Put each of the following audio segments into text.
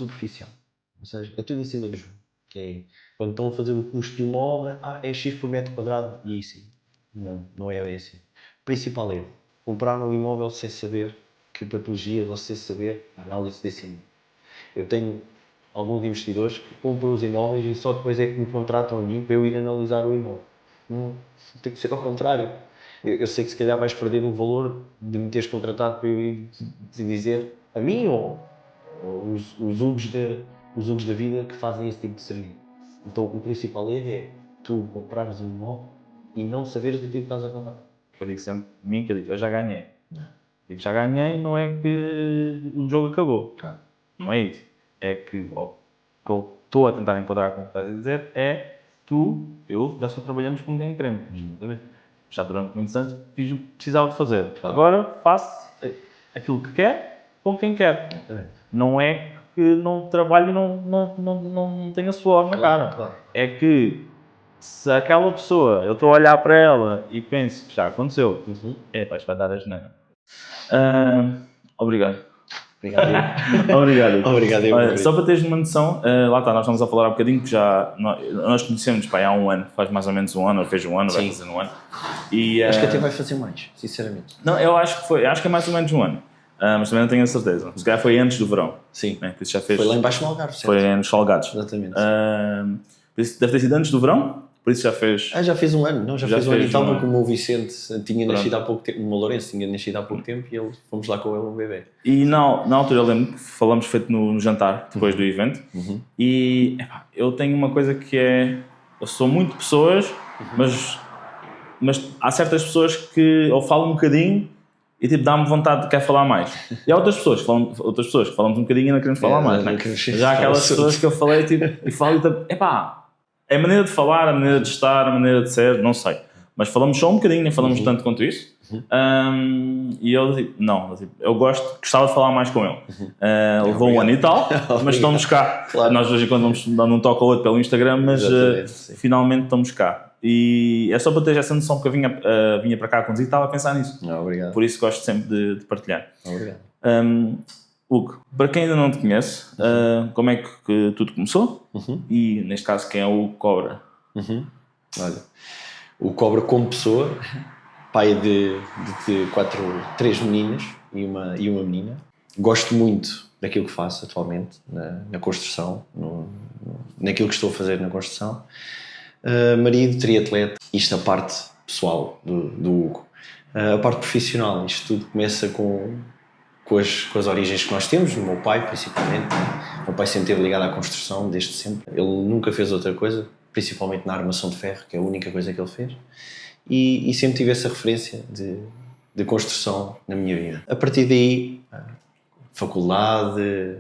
superficial. Ou seja, é tudo em cima do jogo. Que é, quando estão a fazer o custo de imóvel, é X por metro quadrado e isso. Não é assim. Principal erro, comprar um imóvel sem saber que patologia, ou sem saber a análise desse imóvel. Eu tenho alguns investidores que compram os imóveis e só depois é que me contratam a mim para eu ir analisar o imóvel. Não, tem que ser ao contrário. Eu sei que se calhar vais perder o valor de me teres contratado para eu ir te dizer a mim ou os UGs da vida que fazem esse tipo de serviço. Então o principal erro é tu comprares um imóvel e não saberes daquilo que estás a comprar. Eu digo sempre, mim que eu digo, eu já ganhei. Digo, já ganhei, não é que o jogo acabou. Não é isso. É que o que eu estou a tentar enquadrar, como estás a dizer, é eu já só trabalhamos com quem queremos. Já durante muitos anos fiz o que precisava de fazer. Agora faço aquilo que quer com quem quer. Não é que não trabalho e não tenha suor na cara. É que se aquela pessoa, eu estou a olhar para ela e penso que já aconteceu, isto vai dar a geneira. Obrigado. Obrigado. Obrigado, Olha, só para teres uma noção, lá está, nós estamos a falar há bocadinho que já nós conhecemos há um ano, faz mais ou menos um ano, ou fez um ano, vai fazer um ano. E, acho que até vai fazer mais, sinceramente. Não, eu acho que é mais ou menos um ano, mas também não tenho a certeza. Se calhar foi antes do verão. Sim. Né? Por isso já fez, foi lá embaixo no Algarve, certo? Foi nos Salgados. Exatamente. Por isso deve ter sido antes do verão, por isso já fez... já fez um ano, não, já fez um ano e tal, porque o meu Vicente tinha Pronto. nascido há pouco tempo, o meu Lourenço tinha nascido há pouco tempo e fomos lá com ele um bebê. E na altura eu lembro que falamos feito no jantar, depois do evento, e eu tenho uma coisa que é, eu sou muito de pessoas, mas há certas pessoas que eu falo um bocadinho e tipo dá-me vontade de querer falar mais. E há outras pessoas que falamos um bocadinho e não queremos falar mais. Né? Já há aquelas pessoas que eu falei tipo, e falo e tipo, é a maneira de falar, a maneira de estar, a maneira de ser, não sei. Mas falamos só um bocadinho, nem falamos tanto quanto isso. E eu tipo, eu gostava de falar mais com ele. Levou um ano e tal, mas estamos cá. Claro. Nós de vez em quando vamos dando um toque ao outro pelo Instagram, mas finalmente estamos cá. E é só para ter essa noção, porque eu vinha para cá a conduzir e estava a pensar nisso. Obrigado. Por isso gosto sempre de partilhar. Obrigado. Hugo, para quem ainda não te conhece, como é que tudo começou? E neste caso, quem é o Cobra? Olha, o Cobra como pessoa, pai de 3 meninas e uma menina. Gosto muito daquilo que faço atualmente na construção, naquilo que estou a fazer na construção. Marido, triatleta, isto a parte pessoal do Hugo. A parte profissional, isto tudo começa com as origens que nós temos, o meu pai principalmente. O meu pai sempre esteve ligado à construção, desde sempre. Ele nunca fez outra coisa, principalmente na armação de ferro, que é a única coisa que ele fez. E sempre tive essa referência de construção na minha vida. A partir daí, faculdade,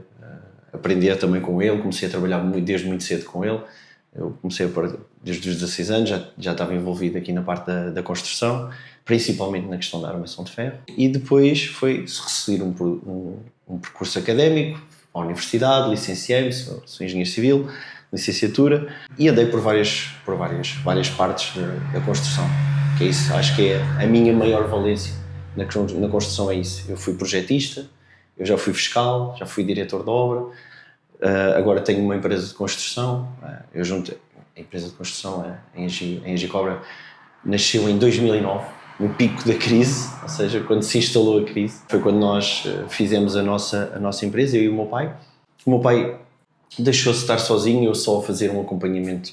aprender também com ele, comecei a trabalhar desde muito cedo com ele. Eu comecei desde os 16 anos, já estava envolvido aqui na parte da construção, principalmente na questão da armação de ferro. E depois foi-se seguir um percurso académico, à universidade, licenciei-me, sou engenheiro civil, licenciatura, e andei por várias partes da construção. Que é isso, acho que é a minha maior valência na construção, é isso. Eu fui projetista, eu já fui fiscal, já fui diretor de obra. Agora tenho uma empresa de construção. Eu junto a empresa de construção, a Engie Cobra, nasceu em 2009, no pico da crise, ou seja, quando se instalou a crise. Foi quando nós fizemos a nossa empresa, eu e o meu pai. O meu pai deixou-se estar sozinho, eu só a fazer um acompanhamento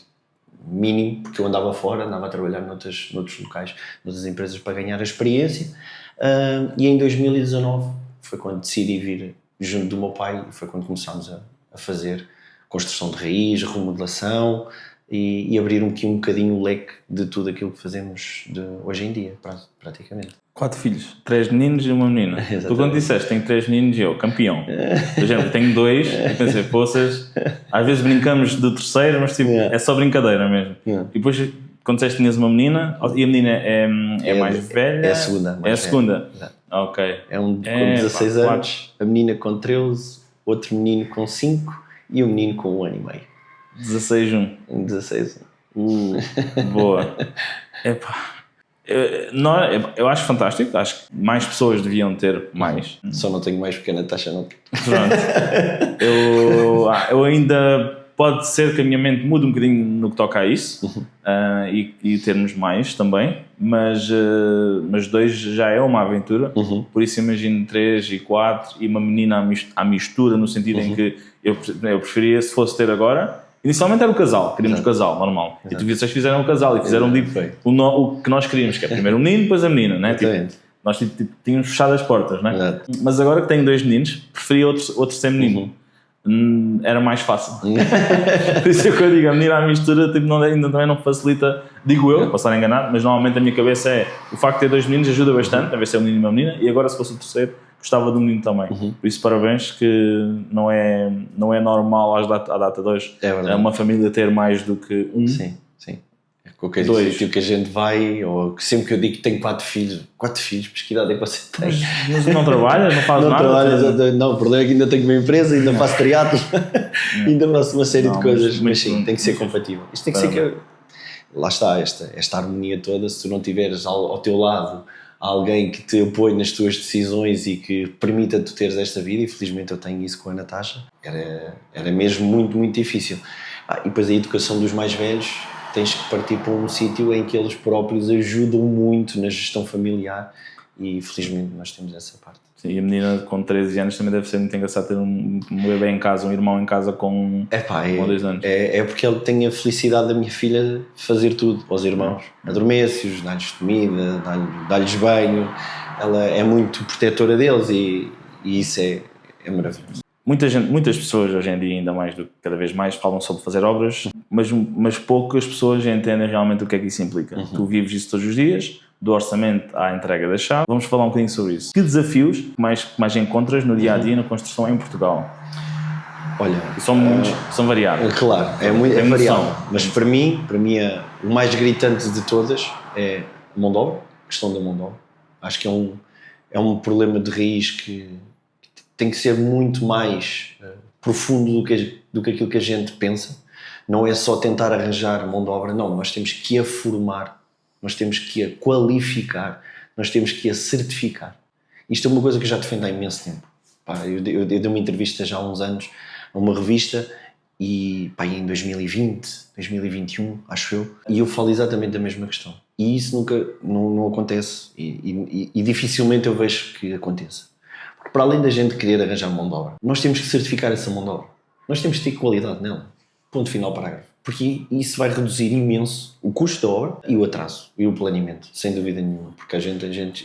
mínimo, porque eu andava fora, andava a trabalhar noutros locais, noutras empresas para ganhar a experiência. E em 2019 foi quando decidi vir junto do meu pai, e foi quando começámos a fazer construção de raiz, remodelação e abrir um bocadinho o leque de tudo aquilo que fazemos hoje em dia, praticamente. 4 filhos, 3 meninos e uma menina. Tu quando disseste tenho 3 meninos e eu, campeão. Por exemplo, tenho 2 e pensei, poças, às vezes brincamos do terceiro, mas tipo, é só brincadeira mesmo. E depois, quando disseste que tinhas uma menina, e a menina é mais velha? É a segunda. É a segunda? Ok. É um com 16 anos, a menina com 13, outro menino com 5 e um menino com 1 ano e meio. 16. 16. Boa. Epá. Eu acho fantástico, acho que mais pessoas deviam ter mais. Só não tenho mais pequena taxa, não. Pronto. Eu ainda pode ser que a minha mente mude um bocadinho no que toca a isso e termos mais também, mas 2 já é uma aventura, por isso imagino 3 e 4 e uma menina à mistura, no sentido em que eu preferia, se fosse ter agora. Inicialmente era o casal, queríamos o casal, normal. Exato. E vocês fizeram o casal e fizeram o que nós queríamos, que é primeiro o menino, depois a menina, né? Tipo, nós tínhamos fechado as portas, né? Exato. Mas agora que tenho 2 meninos, preferia outro ser menino. Era mais fácil. Por isso é que eu digo, a menina à mistura tipo, ainda também não facilita, digo eu, posso estar enganado, mas normalmente a minha cabeça é o facto de ter 2 meninos ajuda bastante, a ver se é um menino e uma menina, e agora se fosse o terceiro, gostava de um menino também. Por isso, parabéns, que não é normal à data de hoje uma família ter mais do que um. Sim. Qualquer sítio que a gente vai, ou sempre que eu digo que tenho 4 filhos, mas que idade é que você tem? Mas não trabalhas, não fazes nada? Não, o problema é que ainda tenho uma empresa, ainda faço triatlo, ainda faço uma série de coisas, mas sim, tem que ser compatível. Isto tem que ser lá está, esta harmonia toda, se tu não tiveres ao teu lado alguém que te apoie nas tuas decisões e que permita tu teres esta vida, e felizmente eu tenho isso com a Natasha, era mesmo muito, muito difícil. E depois a educação dos mais velhos, tens que partir para um sítio em que eles próprios ajudam muito na gestão familiar, e felizmente nós temos essa parte. Sim, e a menina com 13 anos também deve ser muito engraçado ter um bebê em casa, um irmão em casa com 2 anos. É porque ele tem a felicidade da minha filha fazer tudo aos irmãos. Adormece-os, dá-lhes comida, dá-lhes banho. Ela é muito protetora deles e isso é maravilhoso. Muitas pessoas hoje em dia, ainda mais do que cada vez mais, falam sobre fazer obras, mas poucas pessoas entendem realmente o que é que isso implica. Tu vives isso todos os dias, do orçamento à entrega da chave. Vamos falar um bocadinho sobre isso. Que desafios mais encontras no dia-a-dia na construção em Portugal? Olha, são variáveis. Claro, é variável. Mas para mim o mais gritante de todas é a mão de obra, a questão da mão de obra. Acho que é um problema de raiz que tem que ser muito mais profundo do que aquilo que a gente pensa. Não é só tentar arranjar mão de obra, não. Nós temos que a formar, nós temos que a qualificar, nós temos que a certificar. Isto é uma coisa que eu já defendo há imenso tempo. Eu dei uma entrevista já há uns anos a uma revista e em 2020, 2021, acho eu, e eu falo exatamente da mesma questão. E isso nunca não acontece e dificilmente eu vejo que aconteça. Porque para além da gente querer arranjar mão de obra, nós temos que certificar essa mão de obra. Nós temos que ter qualidade nela. Ponto final, parágrafo. Porque isso vai reduzir imenso o custo da obra e o atraso e o planeamento, sem dúvida nenhuma. Porque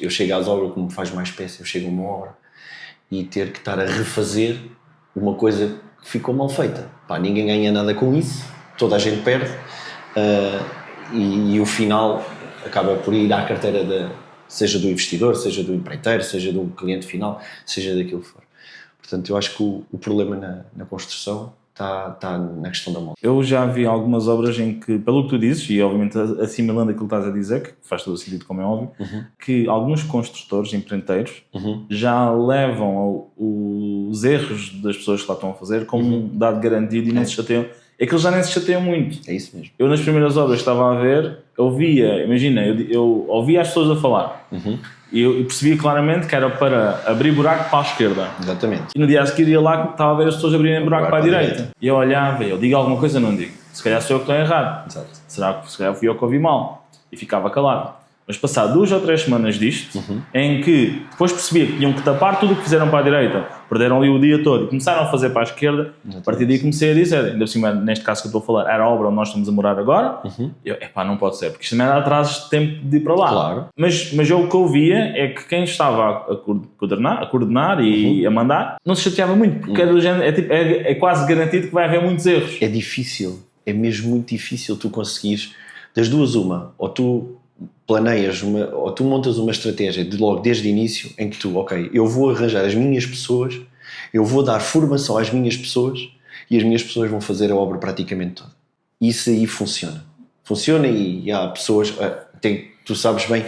eu chego às obras, como faz mais peça, eu chego a uma obra e ter que estar a refazer uma coisa que ficou mal feita. Ninguém ganha nada com isso, toda a gente perde e o final acaba por ir à carteira seja do investidor, seja do empreiteiro, seja do cliente final, seja daquilo que for. Portanto, eu acho que o problema na construção está na questão da mão. Eu já vi algumas obras em que, pelo que tu dizes, e obviamente assimilando aquilo que estás a dizer, que faz todo o sentido, como é óbvio, que alguns construtores, empreiteiros, já levam os erros das pessoas que lá estão a fazer como um dado garantido e não se chateiam. É que eles já nem se chateiam muito. É isso mesmo. Eu nas primeiras obras que estava a ver, eu ouvia as pessoas a falar. E eu percebia claramente que era para abrir buraco para a esquerda. Exatamente. E no dia a seguir ia lá, estava a ver as pessoas abrirem buraco para a direita. E eu olhava, eu digo alguma coisa ou não digo? Se calhar sou eu que estou errado. Exato. Se calhar fui eu que ouvi mal? E ficava calado. Mas passado 2 ou 3 semanas disto, em que depois percebia que tinham que tapar tudo o que fizeram para a direita, perderam ali o dia todo e começaram a fazer para a esquerda, a partir daí comecei a dizer, ainda por cima, neste caso que eu estou a falar, era a obra onde nós estamos a morar agora, eu, não pode ser, porque isto também dá atrasos de tempo de ir para lá. Claro. Mas eu, o que eu via é que quem estava a coordenar e a mandar, não se chateava muito, porque era do género, é quase garantido que vai haver muitos erros. É difícil, é mesmo muito difícil tu conseguires, das duas uma, ou tu planeias ou tu montas uma estratégia logo desde o início em que tu, eu vou arranjar as minhas pessoas, eu vou dar formação às minhas pessoas e as minhas pessoas vão fazer a obra praticamente toda. Isso aí funciona. Funciona e há pessoas, tu sabes bem,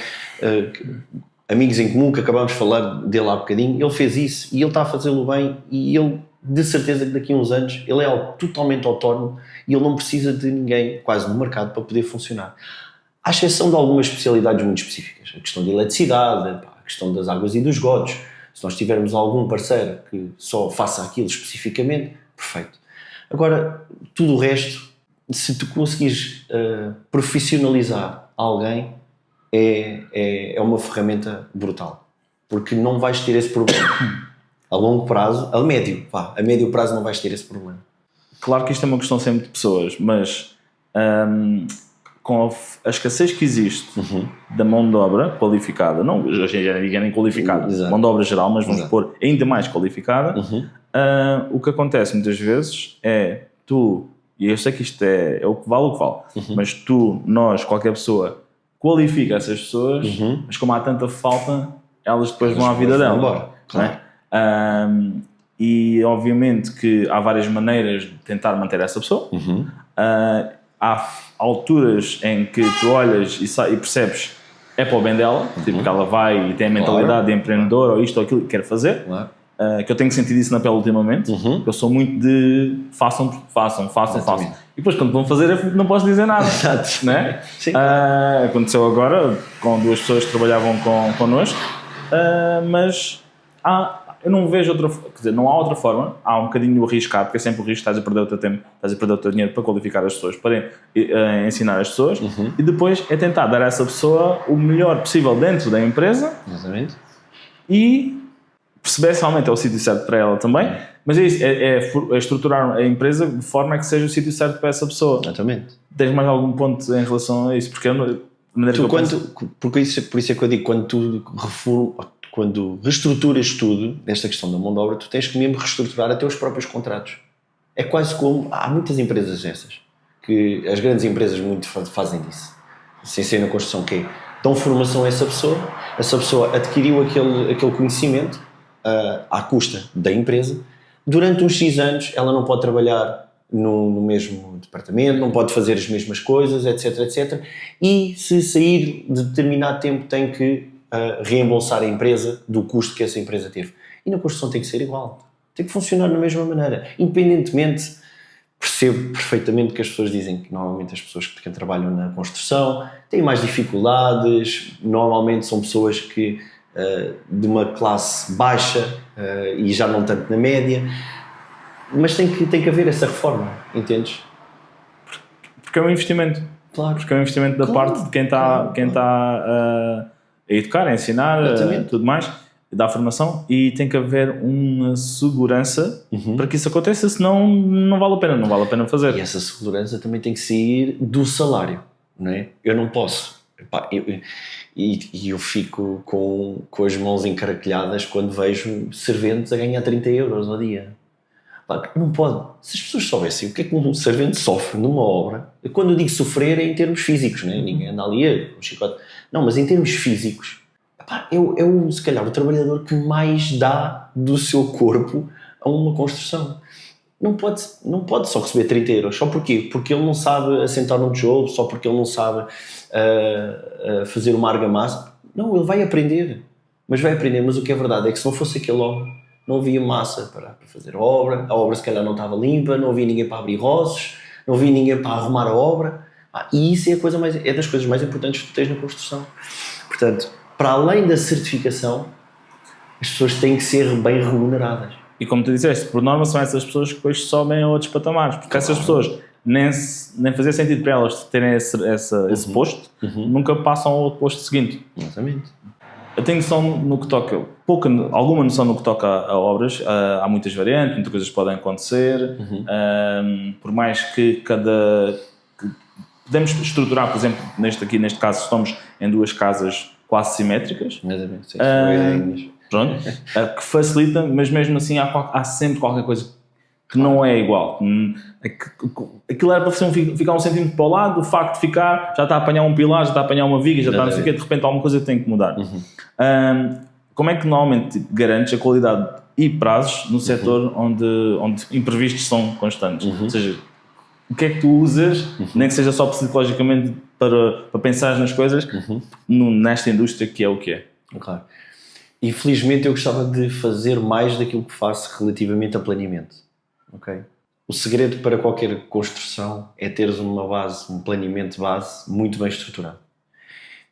amigos em comum que acabámos de falar dele há bocadinho, ele fez isso e ele está a fazê-lo bem e ele, de certeza que daqui a uns anos, ele é totalmente autónomo e ele não precisa de ninguém quase no mercado para poder funcionar. À exceção de algumas especialidades muito específicas. A questão da eletricidade, a questão das águas e dos esgotos. Se nós tivermos algum parceiro que só faça aquilo especificamente, perfeito. Agora, tudo o resto, se tu conseguires profissionalizar alguém, é uma ferramenta brutal. Porque não vais ter esse problema. A longo prazo, a médio prazo não vais ter esse problema. Claro que isto é uma questão sempre de pessoas, mas com a escassez que existe da mão de obra qualificada, não hoje em dia ninguém nem qualificada, mão de obra geral, mas vamos pôr ainda mais qualificada, o que acontece muitas vezes é tu, e eu sei que isto é o que vale, mas nós, qualquer pessoa, qualifica essas pessoas, mas como há tanta falta, elas depois vão à vida delas. Claro. E obviamente que há várias maneiras de tentar manter essa pessoa. Há alturas em que tu olhas e percebes é para o bem dela, tipo que ela vai e tem a mentalidade de empreendedor ou isto ou aquilo que quer fazer, que eu tenho sentido isso na pele ultimamente, eu sou muito de façam. E depois quando vão fazer não posso dizer nada. Exato. Né? Aconteceu agora com 2 pessoas que trabalhavam connosco, mas eu não vejo não há outra forma, há um bocadinho arriscado, porque é sempre o risco, estás a perder o teu tempo, estás a perder o teu dinheiro para qualificar as pessoas, para ensinar as pessoas, e depois é tentar dar a essa pessoa o melhor possível dentro da empresa. Exatamente. E perceber se realmente é o sítio certo para ela também, mas é isso, é estruturar a empresa de forma a que seja o sítio certo para essa pessoa. Exatamente. Tens mais algum ponto em relação a isso? Porque por isso é que eu digo, quando reestruturas tudo, nesta questão da mão de obra, tu tens que mesmo reestruturar até os próprios contratos. É quase como, há muitas empresas dessas, que as grandes empresas muito fazem disso, sem ser na construção, que é, dão formação a essa pessoa adquiriu aquele conhecimento à custa da empresa, durante uns X anos ela não pode trabalhar no mesmo departamento, não pode fazer as mesmas coisas, etc, e se sair de determinado tempo tem que reembolsar a empresa do custo que essa empresa teve. E na construção tem que ser igual. Tem que funcionar da mesma maneira. Independentemente, percebo perfeitamente que as pessoas dizem que normalmente as pessoas que trabalham na construção têm mais dificuldades, normalmente são pessoas que de uma classe baixa e já não tanto na média, mas tem que haver essa reforma, entendes? Porque é um investimento. Claro. Porque é um investimento da parte de quem está a educar, a ensinar, tudo mais, dar formação, e tem que haver uma segurança para que isso aconteça, senão não vale a pena fazer. E essa segurança também tem que sair do salário, não é? Eu não posso. Eu fico com as mãos encaracolhadas quando vejo serventes a ganhar 30 euros ao dia. Não pode. Se as pessoas soubessem o que é que um servente sofre numa obra, quando eu digo sofrer é em termos físicos, não é? Ninguém anda ali com chicote. Não, mas em termos físicos, se calhar o trabalhador que mais dá do seu corpo a uma construção. Não pode só receber 30 euros. Só porquê? Porque ele não sabe assentar um tijolo, só porque ele não sabe fazer uma argamassa. Não, ele vai aprender. Mas o que é verdade é que se não fosse aquele homem, não havia massa para fazer a obra se calhar não estava limpa, não havia ninguém para abrir roços, não havia ninguém para arrumar a obra, e isso é das coisas mais importantes que tu tens na construção. Portanto, para além da certificação, as pessoas têm que ser bem remuneradas. E como tu disseste, por norma são essas pessoas que depois sobem a outros patamares, porque essas pessoas nem fazia sentido para elas terem esse posto, nunca passam ao outro posto seguinte. Exatamente. Eu tenho noção no que toca, alguma noção no que toca a obras, há muitas variantes, muitas coisas podem acontecer, por mais que podemos estruturar, por exemplo, neste caso estamos em 2 casas quase simétricas, que facilita, mas mesmo assim há sempre qualquer coisa que não é igual. Aquilo era para ficar 1 centímetro para o lado, o facto de ficar, já está a apanhar um pilar, já está a apanhar uma viga, já está não sei o quê, de repente alguma coisa tem que mudar. Como é que normalmente garantes a qualidade e prazos no setor onde imprevistos são constantes? Ou seja, o que é que tu usas, nem que seja só psicologicamente para pensar nas coisas, nesta indústria que é o que é? Claro. Infelizmente eu gostava de fazer mais daquilo que faço relativamente a planeamento. Okay? O segredo para qualquer construção é teres uma base, um planeamento de base muito bem estruturado.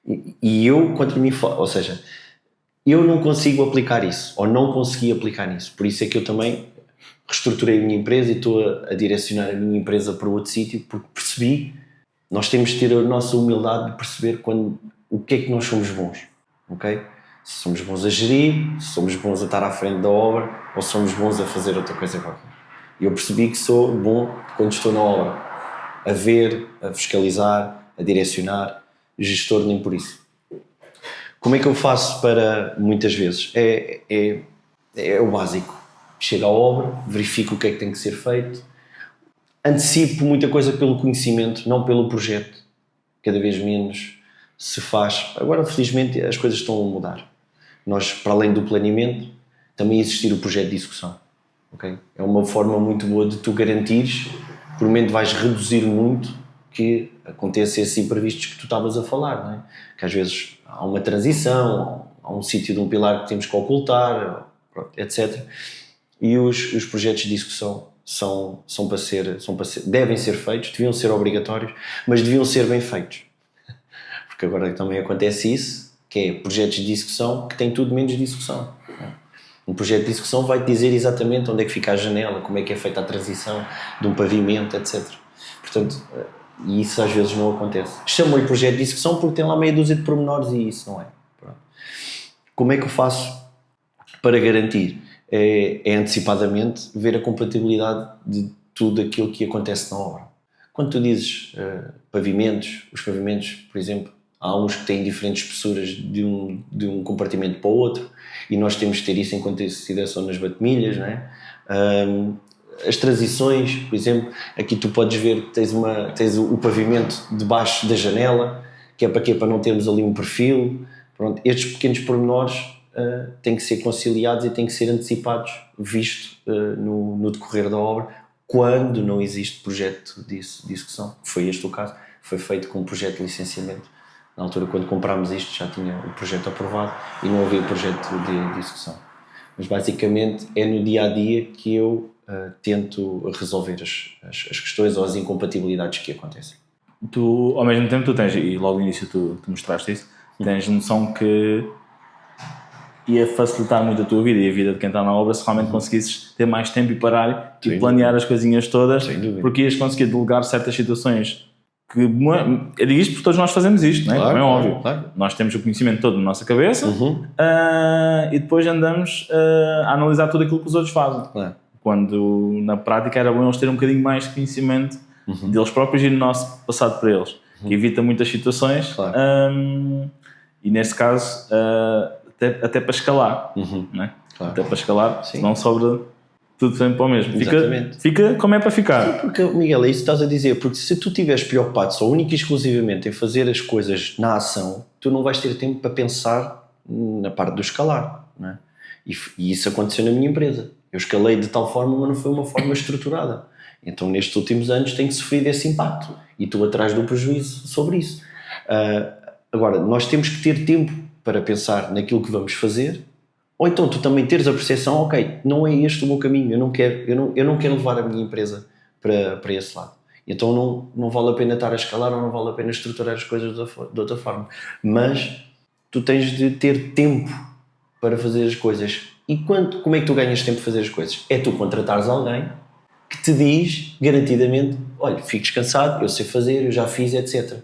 E eu, contra mim, ou seja, eu não consigo aplicar isso, ou não consegui aplicar isso. Por isso é que eu também reestruturei a minha empresa e estou a direcionar a minha empresa para outro sítio, porque percebi, nós temos de ter a nossa humildade de perceber o que é que nós somos bons, ok? Se somos bons a gerir, se somos bons a estar à frente da obra, ou se somos bons a fazer outra coisa qualquer. E eu percebi que sou bom quando estou na obra, a ver, a fiscalizar, a direcionar, gestor nem por isso. Como é que eu faço para, muitas vezes? É o básico. Chego à obra, verifico o que é que tem que ser feito, antecipo muita coisa pelo conhecimento, não pelo projeto. Cada vez menos se faz. Agora, felizmente, as coisas estão a mudar. Nós, para além do planeamento, também existir o projeto de execução. Okay? É uma forma muito boa de tu garantires, por um momento vais reduzir muito que aconteça esses imprevistos que tu estavas a falar, não é? Que às vezes há uma transição, há um sítio de um pilar que temos que ocultar, etc. E os projetos de execução são para ser, devem ser feitos, deviam ser obrigatórios, mas deviam ser bem feitos. Porque agora também acontece isso, que é projetos de execução que têm tudo menos de execução. Um projeto de execução vai-te dizer exatamente onde é que fica a janela, como é que é feita a transição de um pavimento, etc. Portanto, e isso às vezes não acontece. Chamo-lhe projeto de execução porque tem lá meia dúzia de pormenores e isso não é. Pronto. Como é que eu faço para garantir? É antecipadamente ver a compatibilidade de tudo aquilo que acontece na obra. Quando tu dizes pavimentos, os pavimentos, por exemplo, há uns que têm diferentes espessuras de um compartimento para o outro e nós temos que ter isso em consideração nas batemilhas, não é? As transições, por exemplo, aqui tu podes ver que tens o pavimento debaixo da janela, que é para quê? Para não termos ali um perfil. Pronto, estes pequenos pormenores têm que ser conciliados e têm que ser antecipados, visto no decorrer da obra, quando não existe projeto de execução. Foi este o caso, foi feito com um projeto de licenciamento. Na altura, quando comprámos isto, já tinha o projeto aprovado e não havia projeto de execução. Mas basicamente é no dia-a-dia que eu tento resolver as questões ou as incompatibilidades que acontecem. Tu, ao mesmo tempo, tu tens, e logo no início tu mostraste isso, tens noção que ia facilitar muito a tua vida e a vida de quem está na obra se realmente conseguisses ter mais tempo e parar e planear as coisinhas todas, porque ias conseguir delegar certas situações que, eu digo isto porque todos nós fazemos isto, não é? Claro, é óbvio. Claro. Nós temos o conhecimento todo na nossa cabeça e depois andamos a analisar tudo aquilo que os outros fazem. Claro. Quando na prática era bom eles terem um bocadinho mais de conhecimento deles próprios e do nosso passado para eles, que evita muitas situações, claro. E nesse caso até para escalar, não é? Claro. Até para escalar, não sobra tudo sempre para o mesmo. Fica como é para ficar. Sim, porque, Miguel, é isso que estás a dizer, porque se tu estiveres preocupado só única e exclusivamente em fazer as coisas na ação, tu não vais ter tempo para pensar na parte do escalar, não é? E isso aconteceu na minha empresa. Eu escalei de tal forma, mas não foi uma forma estruturada. Então, nestes últimos anos, tenho sofrido esse impacto e estou atrás do prejuízo sobre isso. Agora, nós temos que ter tempo para pensar naquilo que vamos fazer, ou então tu também teres a percepção, ok, não é este o meu caminho, eu não quero levar a minha empresa para esse lado. Então não vale a pena estar a escalar ou não vale a pena estruturar as coisas de outra forma. Mas tu tens de ter tempo para fazer as coisas. E como é que tu ganhas tempo para fazer as coisas? É tu contratares alguém que te diz, garantidamente, olha, fico descansado, eu sei fazer, eu já fiz, etc.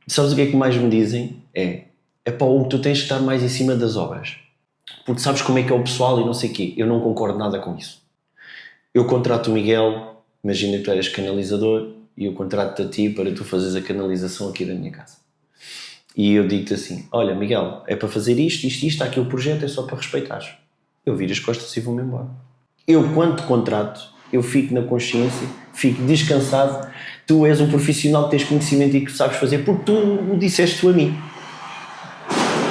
Sabes o que é que mais me dizem? Hugo, tu tens de estar mais em cima das obras. Porque sabes como é que é o pessoal e não sei o quê. Eu não concordo nada com isso. Eu contrato o Miguel, imagina que tu eras canalizador, e eu contrato-te a ti para tu fazeres a canalização aqui da minha casa. E eu digo-te assim, olha Miguel, é para fazer isto, está aqui o projeto, é só para respeitares. Eu viro as costas e vou-me embora. Eu, quando te contrato, eu fico na consciência, fico descansado, tu és um profissional que tens conhecimento e que sabes fazer, porque tu o disseste tu a mim.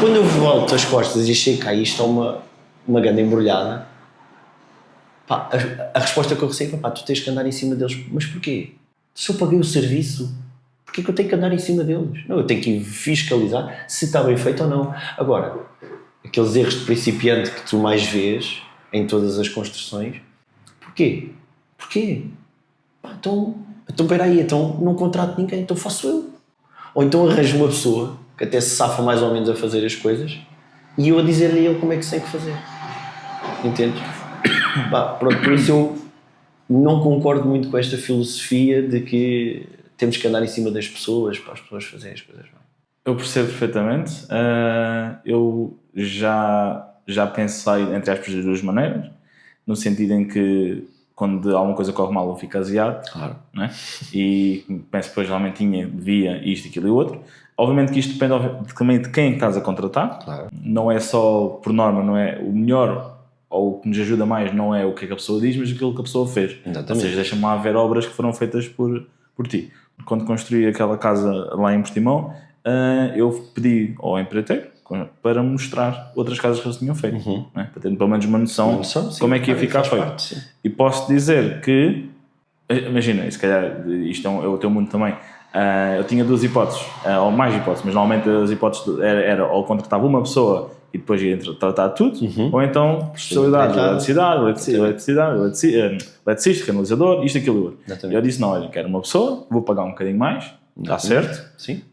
Quando eu volto as costas e chego cá e isto é uma grande embrulhada, pá, a resposta que eu recebo é, pá, tu tens que andar em cima deles. Mas porquê? Se eu paguei o serviço, porquê que eu tenho que andar em cima deles? Não, eu tenho que fiscalizar se está bem feito ou não. Agora, aqueles erros de principiante que tu mais vês em todas as construções, porquê? Pá, então espera aí, então não contrato ninguém, então faço eu. Ou então arranjo uma pessoa que até se safa mais ou menos a fazer as coisas, e eu a dizer-lhe a ele como é que se tem que fazer. Entendes? Pronto, por isso eu não concordo muito com esta filosofia de que temos que andar em cima das pessoas para as pessoas fazerem as coisas bem. Eu percebo perfeitamente. Eu já pensei, entre aspas, de duas maneiras, no sentido em que quando alguma coisa corre mal eu fico aziado, claro, né? E penso depois realmente devia isto, aquilo e outro. Obviamente que isto depende também de quem estás a contratar, claro. Não é só por norma, não é o melhor ou o que nos ajuda mais não é o que a pessoa diz, mas aquilo que a pessoa fez. Exatamente. Ou seja, deixa-me lá ver obras que foram feitas por ti. Quando construí aquela casa lá em Portimão, eu pedi ao empreiteiro para mostrar outras casas que eles tinham feito, né? Para ter pelo menos uma noção sim, como é que ia ficar feito. E posso dizer que, imagina, e se calhar isto é o teu mundo também, eu tinha duas hipóteses, ou mais hipóteses, mas normalmente as hipóteses era ou contratava uma pessoa e depois ia tratar tudo, ou então especialidade, eletricista, canalizador, isto, aquilo e outro. E eu disse, não, olha, quero uma pessoa, vou pagar um bocadinho mais, está certo, sim.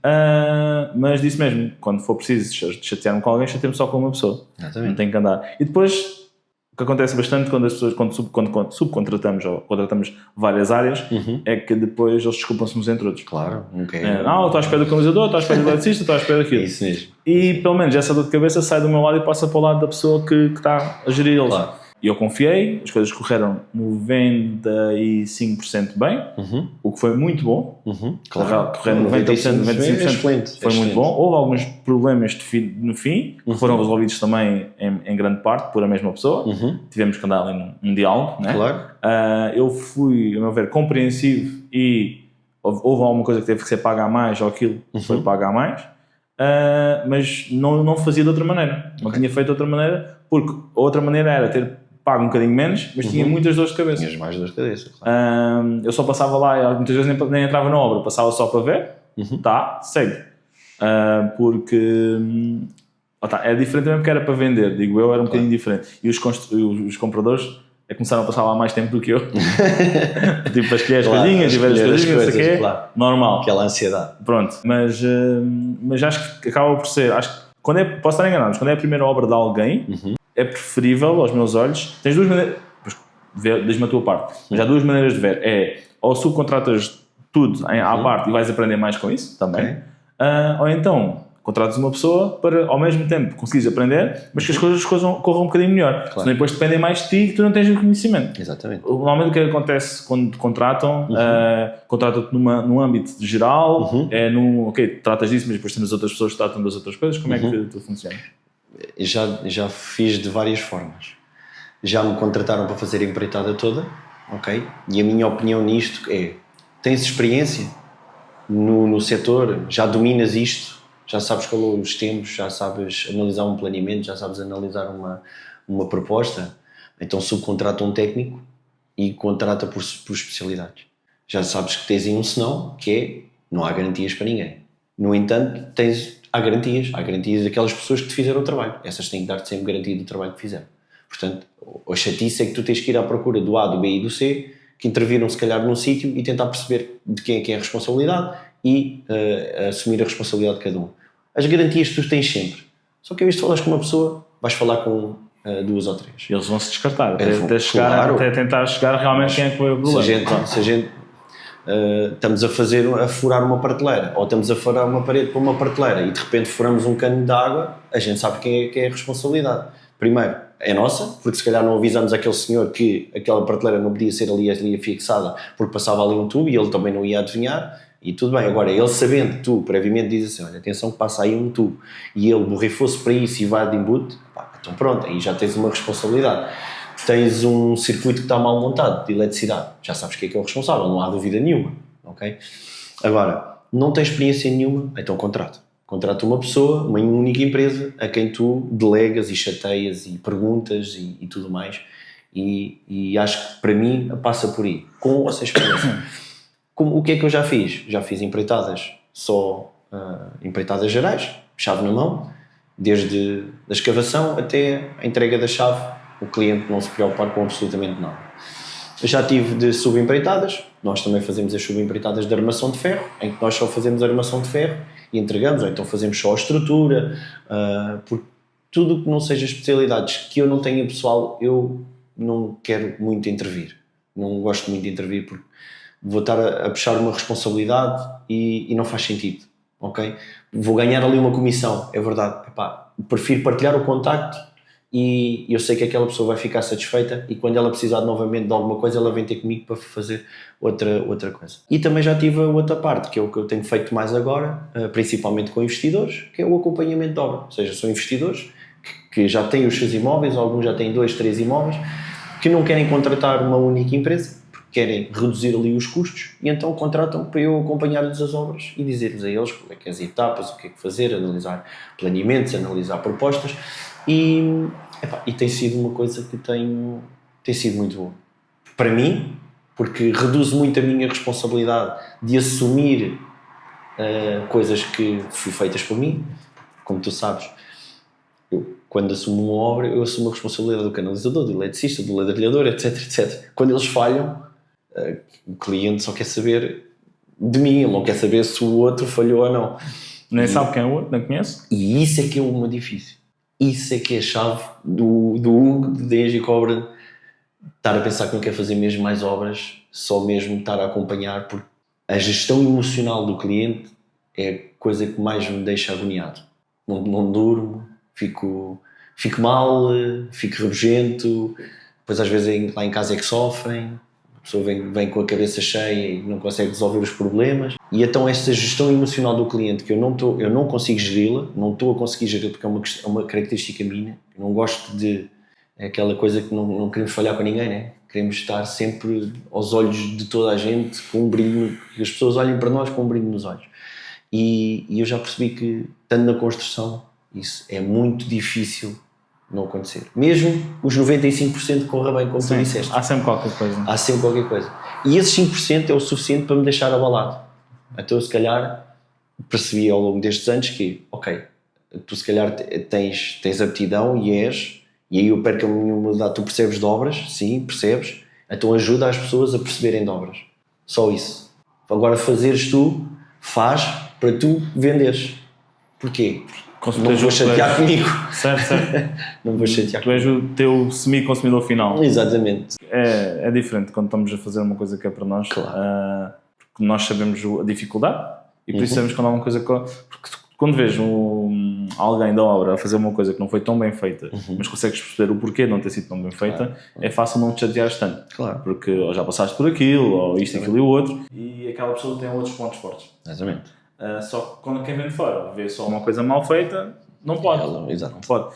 Mas disse mesmo, quando for preciso chatear-me com alguém, chateio-me só com uma pessoa. Exatamente. Não tenho que andar. E depois, o que acontece bastante quando as pessoas, quando subcontratamos ou contratamos várias áreas, é que depois eles desculpam-se uns entre outros. Claro, nunca não, estou à espera do canalizador, estou à espera do eletricista, estou à espera daquilo. Isso mesmo. E pelo menos essa dor de cabeça sai do meu lado e passa para o lado da pessoa que está a gerir eles. Claro. E eu confiei, as coisas correram 95% bem, o que foi muito bom. Claro. Correram 90%, 95%, foi muito bom. Houve alguns problemas no fim, que foram resolvidos também em grande parte por a mesma pessoa. Tivemos que andar ali num diálogo, né? Claro. Eu fui, a meu ver, compreensivo e houve alguma coisa que teve que ser paga a mais ou aquilo foi paga a mais. Mas não fazia de outra maneira. Não tinha feito de outra maneira, porque a outra maneira era ter pago um bocadinho menos, mas tinha muitas dores de cabeça. Tinhas mais dores de cabeça, claro. Eu só passava lá e muitas vezes nem entrava na obra, passava só para ver, segue. Porque é diferente mesmo, porque era para vender, digo eu, era um bocadinho diferente. E os compradores começaram a passar lá mais tempo do que eu. Tipo, a escolher as coisinhas e ver as coisinhas, não sei o quê. Claro. Normal. Aquela ansiedade. Pronto, mas acho que acaba por ser, posso estar enganado, mas quando é a primeira obra de alguém, é preferível, aos meus olhos, tens duas maneiras, diz-me a tua parte, mas há duas maneiras de ver, ou subcontratas tudo à parte e vais aprender mais com isso, também, ou então contratas uma pessoa para, ao mesmo tempo, conseguires aprender, mas que as coisas corram um bocadinho melhor, claro. Senão depois dependem mais de ti e que tu não tens o conhecimento. Exatamente. Normalmente o que acontece quando te contratam, contratam-te num âmbito geral, tratas disso, mas depois temos outras pessoas que tratam das outras coisas, como é que tu funciona? Já fiz de várias formas. Já me contrataram para fazer a empreitada toda, ok? E a minha opinião nisto é: tens experiência no setor, já dominas isto, já sabes qual é os tempos, já sabes analisar um planeamento, já sabes analisar uma proposta, então subcontrata um técnico e contrata por especialidades. Já sabes que tens aí um senão, que é, não há garantias para ninguém. No entanto, há garantias daquelas pessoas que te fizeram o trabalho. Essas têm que dar-te sempre garantia do trabalho que fizeram. Portanto, a chatice é que tu tens que ir à procura do A, do B e do C, que interviram se calhar num sítio, e tentar perceber de quem é a responsabilidade e assumir a responsabilidade de cada um. As garantias tu tens sempre. Só que em vez de falares com uma pessoa, vais falar com duas ou três. Eles vão se descartar, até tentar chegar realmente quem é que foi o problema. Se a gente estamos a furar uma prateleira, ou estamos a furar uma parede para uma prateleira e de repente furamos um cano de água, a gente sabe quem é a responsabilidade. Primeiro, é nossa, porque se calhar não avisamos aquele senhor que aquela prateleira não podia ser ali fixada porque passava ali um tubo e ele também não ia adivinhar, e tudo bem. Agora, ele sabendo que tu previamente dizes assim, olha, atenção que passa aí um tubo, e ele borrifou-se para isso e vai de embute, então pronto, aí já tens uma responsabilidade. Tens um circuito que está mal montado de eletricidade, já sabes quem é o responsável, não há dúvida nenhuma, ok? Agora, não tens experiência nenhuma, então contrata uma pessoa, uma única empresa a quem tu delegas e chateias e perguntas e tudo mais, e acho que para mim passa por aí, com essa experiência. O que é que eu já fiz? Já fiz empreitadas, empreitadas gerais, chave na mão, desde a escavação até a entrega da chave, o cliente não se preocupar com absolutamente nada. Eu já tive de subempreitadas, nós também fazemos as subempreitadas de armação de ferro, em que nós só fazemos armação de ferro e entregamos, ou então fazemos só a estrutura, porque tudo que não seja especialidades que eu não tenha pessoal, eu não quero muito intervir. Não gosto muito de intervir porque vou estar a puxar uma responsabilidade e não faz sentido, ok? Vou ganhar ali uma comissão, é verdade. Epá, prefiro partilhar o contacto e eu sei que aquela pessoa vai ficar satisfeita e quando ela precisar novamente de alguma coisa, ela vem ter comigo para fazer outra coisa. E também já tive a outra parte, que é o que eu tenho feito mais agora, principalmente com investidores, que é o acompanhamento de obra. Ou seja, são investidores que já têm os seus imóveis, alguns já têm 2, 3 imóveis, que não querem contratar uma única empresa, porque querem reduzir ali os custos, e então contratam para eu acompanhar-lhes as obras e dizer-lhes a eles qual é que é as etapas, o que é que fazer, analisar planeamentos, analisar propostas, e tem sido uma coisa que tem sido muito boa. Para mim, porque reduz muito a minha responsabilidade de assumir coisas que fui feitas por mim, como tu sabes. Quando assumo uma obra, eu assumo a responsabilidade do canalizador, do eletricista, do ladrilhador, etc, etc. Quando eles falham, o cliente só quer saber de mim, ele não quer saber se o outro falhou ou não. Nem sabe quem é o outro, nem conhece. E isso é que é uma difícil. Isso é que é a chave do Hugo, do DG Cobra, estar a pensar que não quer fazer mesmo mais obras, só mesmo estar a acompanhar, porque a gestão emocional do cliente é a coisa que mais me deixa agoniado. Não durmo, fico mal, fico rabugento, depois às vezes lá em casa é que sofrem, a pessoa vem com a cabeça cheia e não consegue resolver os problemas. E então esta gestão emocional do cliente, que eu não consigo geri-la, não estou a conseguir gerir porque é uma característica minha, eu não gosto de... É aquela coisa que não queremos falhar com ninguém, né? Queremos estar sempre aos olhos de toda a gente, com um brilho, que as pessoas olhem para nós com um brilho nos olhos. E eu já percebi que, estando na construção, isso é muito difícil não acontecer. Mesmo os 95% corra bem, como tu disseste. Há sempre qualquer coisa. Há sempre qualquer coisa. E esses 5% é o suficiente para me deixar abalado. Então, se calhar, percebi ao longo destes anos que, ok, tu se calhar tens aptidão e aí eu perco a minha humildade. Tu percebes de obras? Sim, percebes. Então ajuda as pessoas a perceberem de obras. Só isso. Agora fazeres tu, faz para tu venderes. Porquê? Não vou chatear comigo. Certo. Não vou chatear. Tu és o teu semi-consumidor final. Exatamente. É diferente quando estamos a fazer uma coisa que é para nós. Claro. Porque nós sabemos a dificuldade e por isso sabemos quando há uma coisa que... Porque quando vês alguém da obra a fazer uma coisa que não foi tão bem feita, mas consegues perceber o porquê de não ter sido tão bem feita, é fácil não te chateares tanto. Claro. Porque ou já passaste por aquilo, ou isto, aquilo e o outro, e aquela pessoa tem outros pontos fortes. Exatamente. Só que quando quem vem de fora vê só uma coisa mal feita, não pode. Exato. Não pode.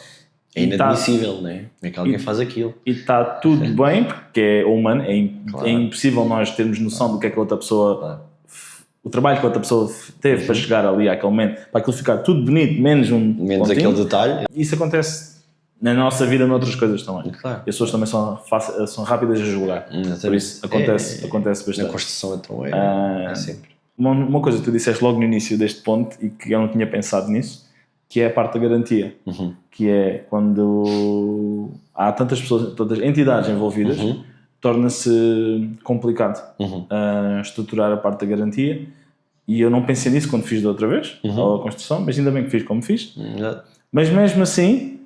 É inadmissível, não é? Como é que alguém faz aquilo? E está tudo bem, porque é humano, é impossível nós termos noção do que é que a outra pessoa... O trabalho que a outra pessoa teve para chegar ali àquele momento, para aquilo ficar tudo bonito, menos pontinho. Aquele detalhe. Isso acontece na nossa vida, noutras coisas também. Claro. E as pessoas também são rápidas a julgar. Por isso acontece bastante. Na construção então é sempre. Uma coisa que tu disseste logo no início deste ponto e que eu não tinha pensado nisso, que é a parte da garantia. Que é quando há tantas pessoas, tantas entidades envolvidas, torna-se complicado estruturar a parte da garantia, e eu não pensei nisso quando fiz da outra vez a construção, mas ainda bem que fiz como fiz. Mas mesmo assim,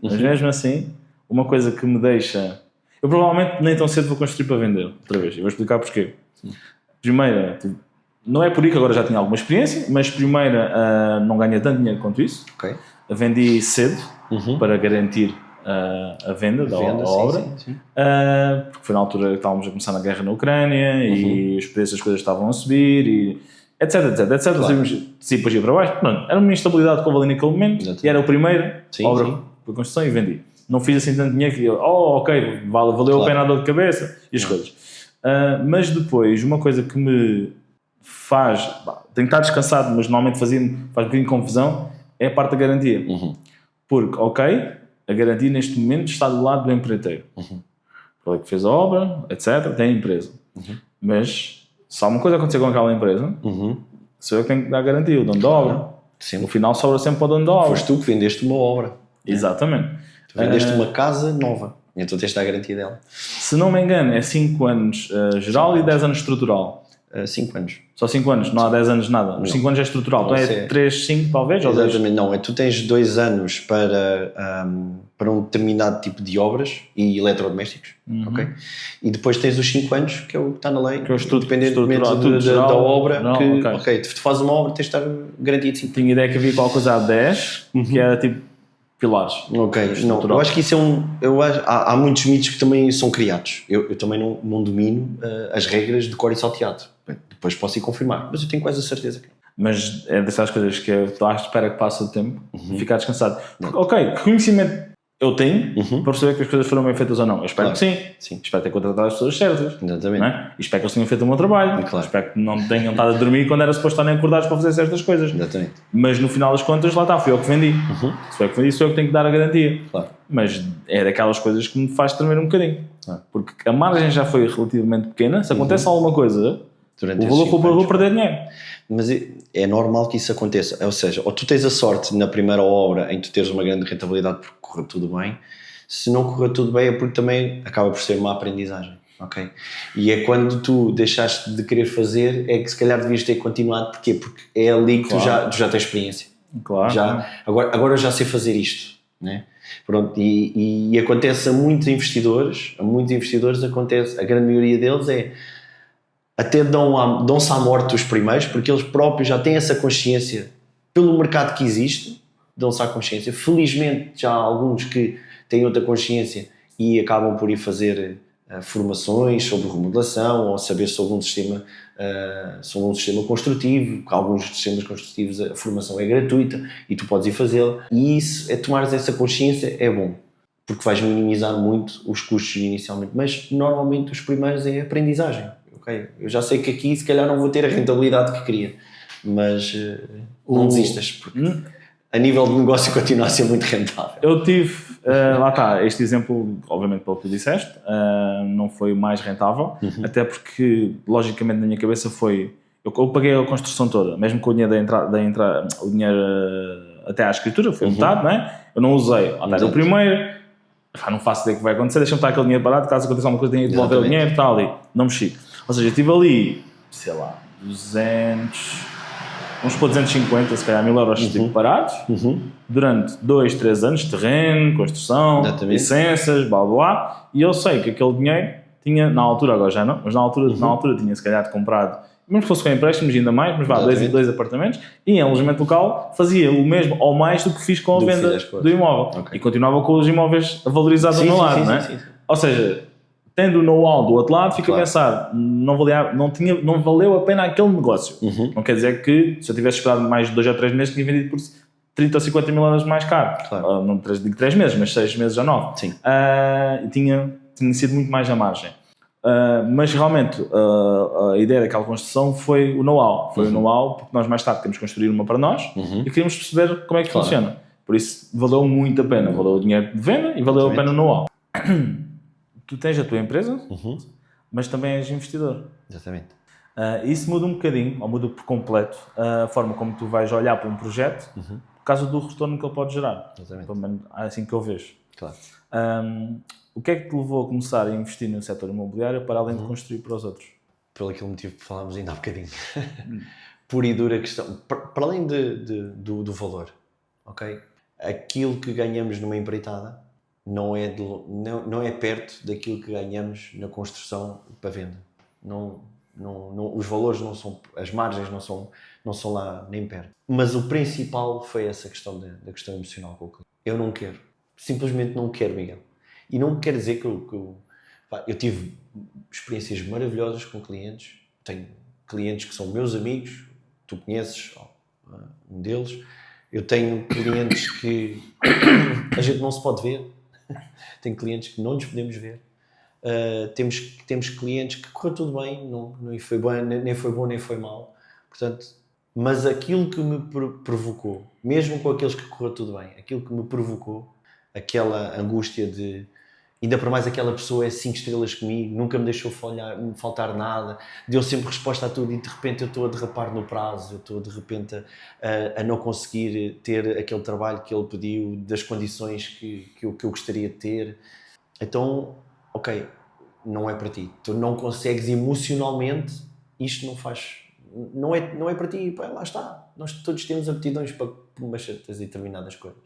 uma coisa que me deixa... Eu provavelmente nem tão cedo vou construir para vender outra vez, e vou explicar porquê. Primeiro, não é por aí que agora já tinha alguma experiência, mas primeiro não ganha tanto dinheiro quanto isso. Okay. Vendi cedo para garantir a venda da obra, sim. Porque foi na altura que estávamos a começar na guerra na Ucrânia e os preços das coisas estavam a subir e etc. Claro. Sim, depois ia para baixo. Pronto, era uma instabilidade que houve ali naquele momento. Exatamente. E era o primeiro obra para construção e vendi. Não fiz assim tanto dinheiro que ok, valeu a pena a dor de cabeça e as coisas. Mas depois, uma coisa que me faz... tenho que estar descansado, mas normalmente faz um bocadinho de confusão, é a parte da garantia. Porque, a garantia neste momento está do lado do empreiteiro. Ele é que fez a obra, etc. Tem a empresa. Mas se alguma coisa acontecer com aquela empresa, sou eu que tenho que dar garantia, o dono da obra. No final sobra sempre para o dono da obra. Foste tu que vendeste uma obra. Exatamente. Tu vendeste uma casa nova. Então tens de dar a garantia dela. Se não me engano, é 5 anos geral e 10 anos estrutural. 5 anos. Só 5 anos, não há 10 anos nada. Os 5 anos é estrutural, então é 3, 5 talvez? Exatamente, não. Tu tens 2 anos para um determinado tipo de obras e eletrodomésticos, ok? E depois tens os 5 anos, que é o que está na lei, que é o independentemente da obra, tu fazes uma obra, tens de estar garantido de 5. Tinha ideia que havia qualquer coisa a 10, que era tipo pilares. Ok, não, eu acho que isso há muitos mitos que também são criados. Eu também não domino as regras de cor e salteado. Depois posso ir confirmar, mas eu tenho quase a certeza que não. Mas é dessas coisas que eu estou à espera que passe o tempo e ficar descansado. Ok, que conhecimento eu tenho para perceber que as coisas foram bem feitas ou não? Eu espero que sim. Espero ter contratado as pessoas certas. Exatamente. Não é? E espero que eles tenham feito o meu trabalho. Espero que não tenham estado a dormir quando era suposto estarem acordados para fazer certas coisas. Exatamente. Mas no final das contas, lá está, fui eu que vendi. Se foi eu que vendi, sou eu que tenho que dar a garantia. Claro. Mas é daquelas coisas que me faz tremer um bocadinho. Porque a margem já foi relativamente pequena. Se acontece alguma coisa, o valor que eu vou perder dinheiro. Mas é normal que isso aconteça. Ou seja, ou tu tens a sorte na primeira obra em tu teres uma grande rentabilidade porque correu tudo bem. Se não correu tudo bem é porque também acaba por ser uma aprendizagem. Okay? E é quando tu deixaste de querer fazer é que se calhar devias ter continuado. Porquê? Porque é ali que tu já tens experiência. Claro. Agora eu já sei fazer isto. Né? Pronto, e acontece a muitos investidores acontece, a grande maioria deles até dão-se à morte os primeiros, porque eles próprios já têm essa consciência pelo mercado que existe, dão-se à consciência. Felizmente já há alguns que têm outra consciência e acabam por ir fazer formações sobre remodelação ou saber sobre um sistema construtivo. Alguns sistemas construtivos a formação é gratuita e tu podes ir fazê-la. E isso, tomares essa consciência é bom, porque vais minimizar muito os custos inicialmente. Mas normalmente os primeiros é aprendizagem. Okay? Eu já sei que aqui se calhar não vou ter a rentabilidade que queria, mas não desistas, porque a nível de negócio continua a ser muito rentável. Eu tive, lá está, este exemplo, obviamente pelo que tu disseste, não foi o mais rentável, até porque, logicamente, na minha cabeça foi, eu paguei a construção toda, mesmo com o dinheiro o dinheiro até à escritura, foi metade, não é? Eu não usei, até o primeiro, não faço ideia o que vai acontecer, deixa-me estar aquele dinheiro parado, caso aconteça alguma coisa, tenho que devolver o dinheiro, está ali, não mexi. Ou seja, eu tive ali, sei lá, 200, vamos pôr 250, se calhar 1000 euros tipo parados, durante 2, 3 anos, terreno, construção, licenças, blá blá, e eu sei que aquele dinheiro tinha, na altura, agora já não, mas na altura tinha se calhar comprado, mesmo que fosse com empréstimos ainda mais, mas vá, 2 apartamentos, e em alojamento local fazia o mesmo ou mais do que fiz com a venda do imóvel. E continuava com os imóveis valorizados ao meu lado, não é? Sim. Ou seja, tendo o know-how do outro lado, fica a pensar, não valeu a pena aquele negócio. Não quer dizer que, se eu tivesse esperado mais 2 ou 3 meses, tinha vendido por 30 ou 50 mil euros mais caro. Não digo 3 meses, mas 6 meses ou 9. Tinha sido muito mais a margem. Mas realmente, a ideia daquela construção foi o know-how. Foi o know-how, porque nós mais tarde queremos construir uma para nós e queríamos perceber como é que funciona. Por isso, valeu muito a pena. Valeu o dinheiro de venda e valeu a pena o know-how. Tu tens a tua empresa, mas também és investidor. Exatamente. Isso muda um bocadinho, ou muda por completo, a forma como tu vais olhar para um projeto por causa do retorno que ele pode gerar. Exatamente. Pelo menos é assim que eu vejo. Claro. O que é que te levou a começar a investir no setor imobiliário para além de construir para os outros? Pelo aquele motivo que falámos ainda há bocadinho. Pura e dura questão. Para além do valor, ok? Aquilo que ganhamos numa empreitada não é perto daquilo que ganhamos na construção para venda. Os valores não são, as margens não são lá nem perto. Mas o principal foi essa questão da questão emocional com o cliente. Eu não quero, simplesmente não quero, Miguel. E não quer dizer que eu tive experiências maravilhosas com clientes. Tenho clientes que são meus amigos, tu conheces um deles. Eu tenho clientes que a gente não se pode ver. Tenho clientes que não nos podemos ver. Temos clientes que correu tudo bem, não foi bom, nem foi bom nem foi mal. Portanto, mas aquilo que me provocou, mesmo com aqueles que correu tudo bem, aquilo que me provocou, aquela angústia de, ainda para mais aquela pessoa é 5 estrelas comigo, nunca me deixou faltar nada, deu sempre resposta a tudo e de repente eu estou a derrapar no prazo, eu estou de repente a não conseguir ter aquele trabalho que ele pediu, das condições que eu gostaria de ter. Então, ok, não é para ti. Tu não consegues emocionalmente isto não é para ti, e pá, lá está. Nós todos temos aptidões para umas certas e determinadas coisas.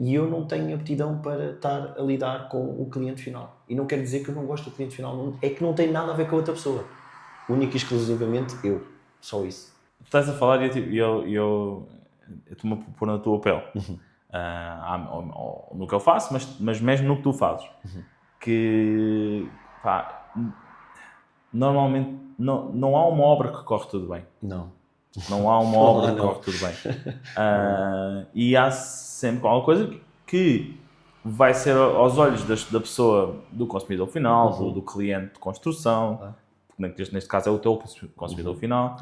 E eu não tenho aptidão para estar a lidar com o cliente final. E não quer dizer que eu não gosto do cliente final, é que não tem nada a ver com a outra pessoa. Única e exclusivamente eu. Só isso. Estás a falar e eu estou-me a pôr na tua pele. No que eu faço, mas mesmo no que tu fazes. Que, pá, normalmente não há uma obra que corre tudo bem. Não há uma obra que corre tudo bem. E há sempre alguma coisa que vai ser aos olhos da pessoa, do consumidor final, do cliente de construção, neste caso é o teu consumidor final,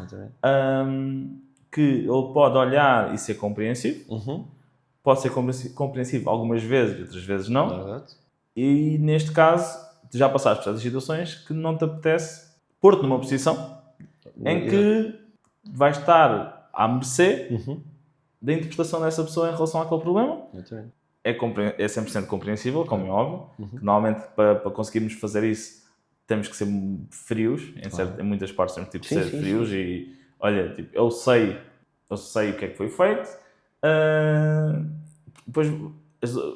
que ele pode olhar e ser compreensivo, pode ser compreensivo algumas vezes, outras vezes não, e neste caso já passaste por certas situações que não te apetece pôr-te numa posição em que vais estar à mercê da interpretação dessa pessoa em relação àquele problema. É 100% compreensível, como é óbvio. Que normalmente, para conseguirmos fazer isso, temos que ser frios. Em muitas partes temos que ser frios. E, olha, tipo, eu sei o que é que foi feito. Depois,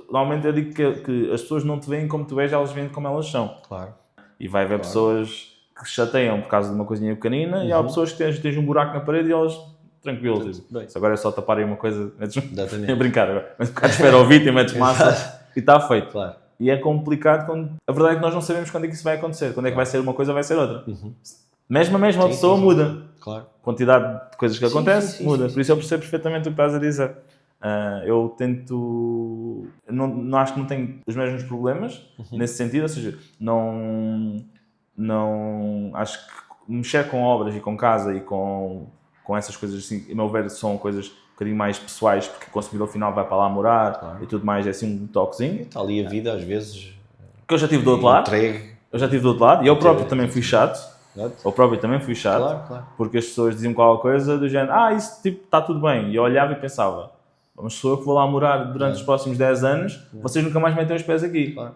normalmente eu digo que as pessoas não te veem como tu és, elas veem como elas são. Claro. E vai haver pessoas que chateiam por causa de uma coisinha pequenina e há pessoas que tens um buraco na parede e elas... Tranquilo, se agora é só taparem uma coisa, a brincar agora, mas um bocado de esfera ao vídeo, metes massa e está feito. Claro. E é complicado quando... A verdade é que nós não sabemos quando é que isso vai acontecer, quando é que vai ser uma coisa ou vai ser outra. Mesmo a mesma pessoa muda. Claro. A quantidade de coisas que acontece muda. Por isso eu percebo perfeitamente o que estás a dizer. Eu tento... Não acho que não tenho os mesmos problemas nesse sentido, ou seja, não acho que mexer com obras e com casa e com essas coisas assim, a meu ver, são coisas um bocadinho mais pessoais, porque o consumidor final vai para lá morar e tudo mais, é assim um toquezinho. Está ali a vida, às vezes... Que eu já tive do outro lado. Eu já tive do outro lado e eu próprio também fui chato. Claro. Porque as pessoas diziam qualquer coisa do género, isso tipo, está tudo bem. E eu olhava e pensava, mas sou eu que vou lá morar durante os próximos 10 anos, vocês nunca mais metem os pés aqui. Claro.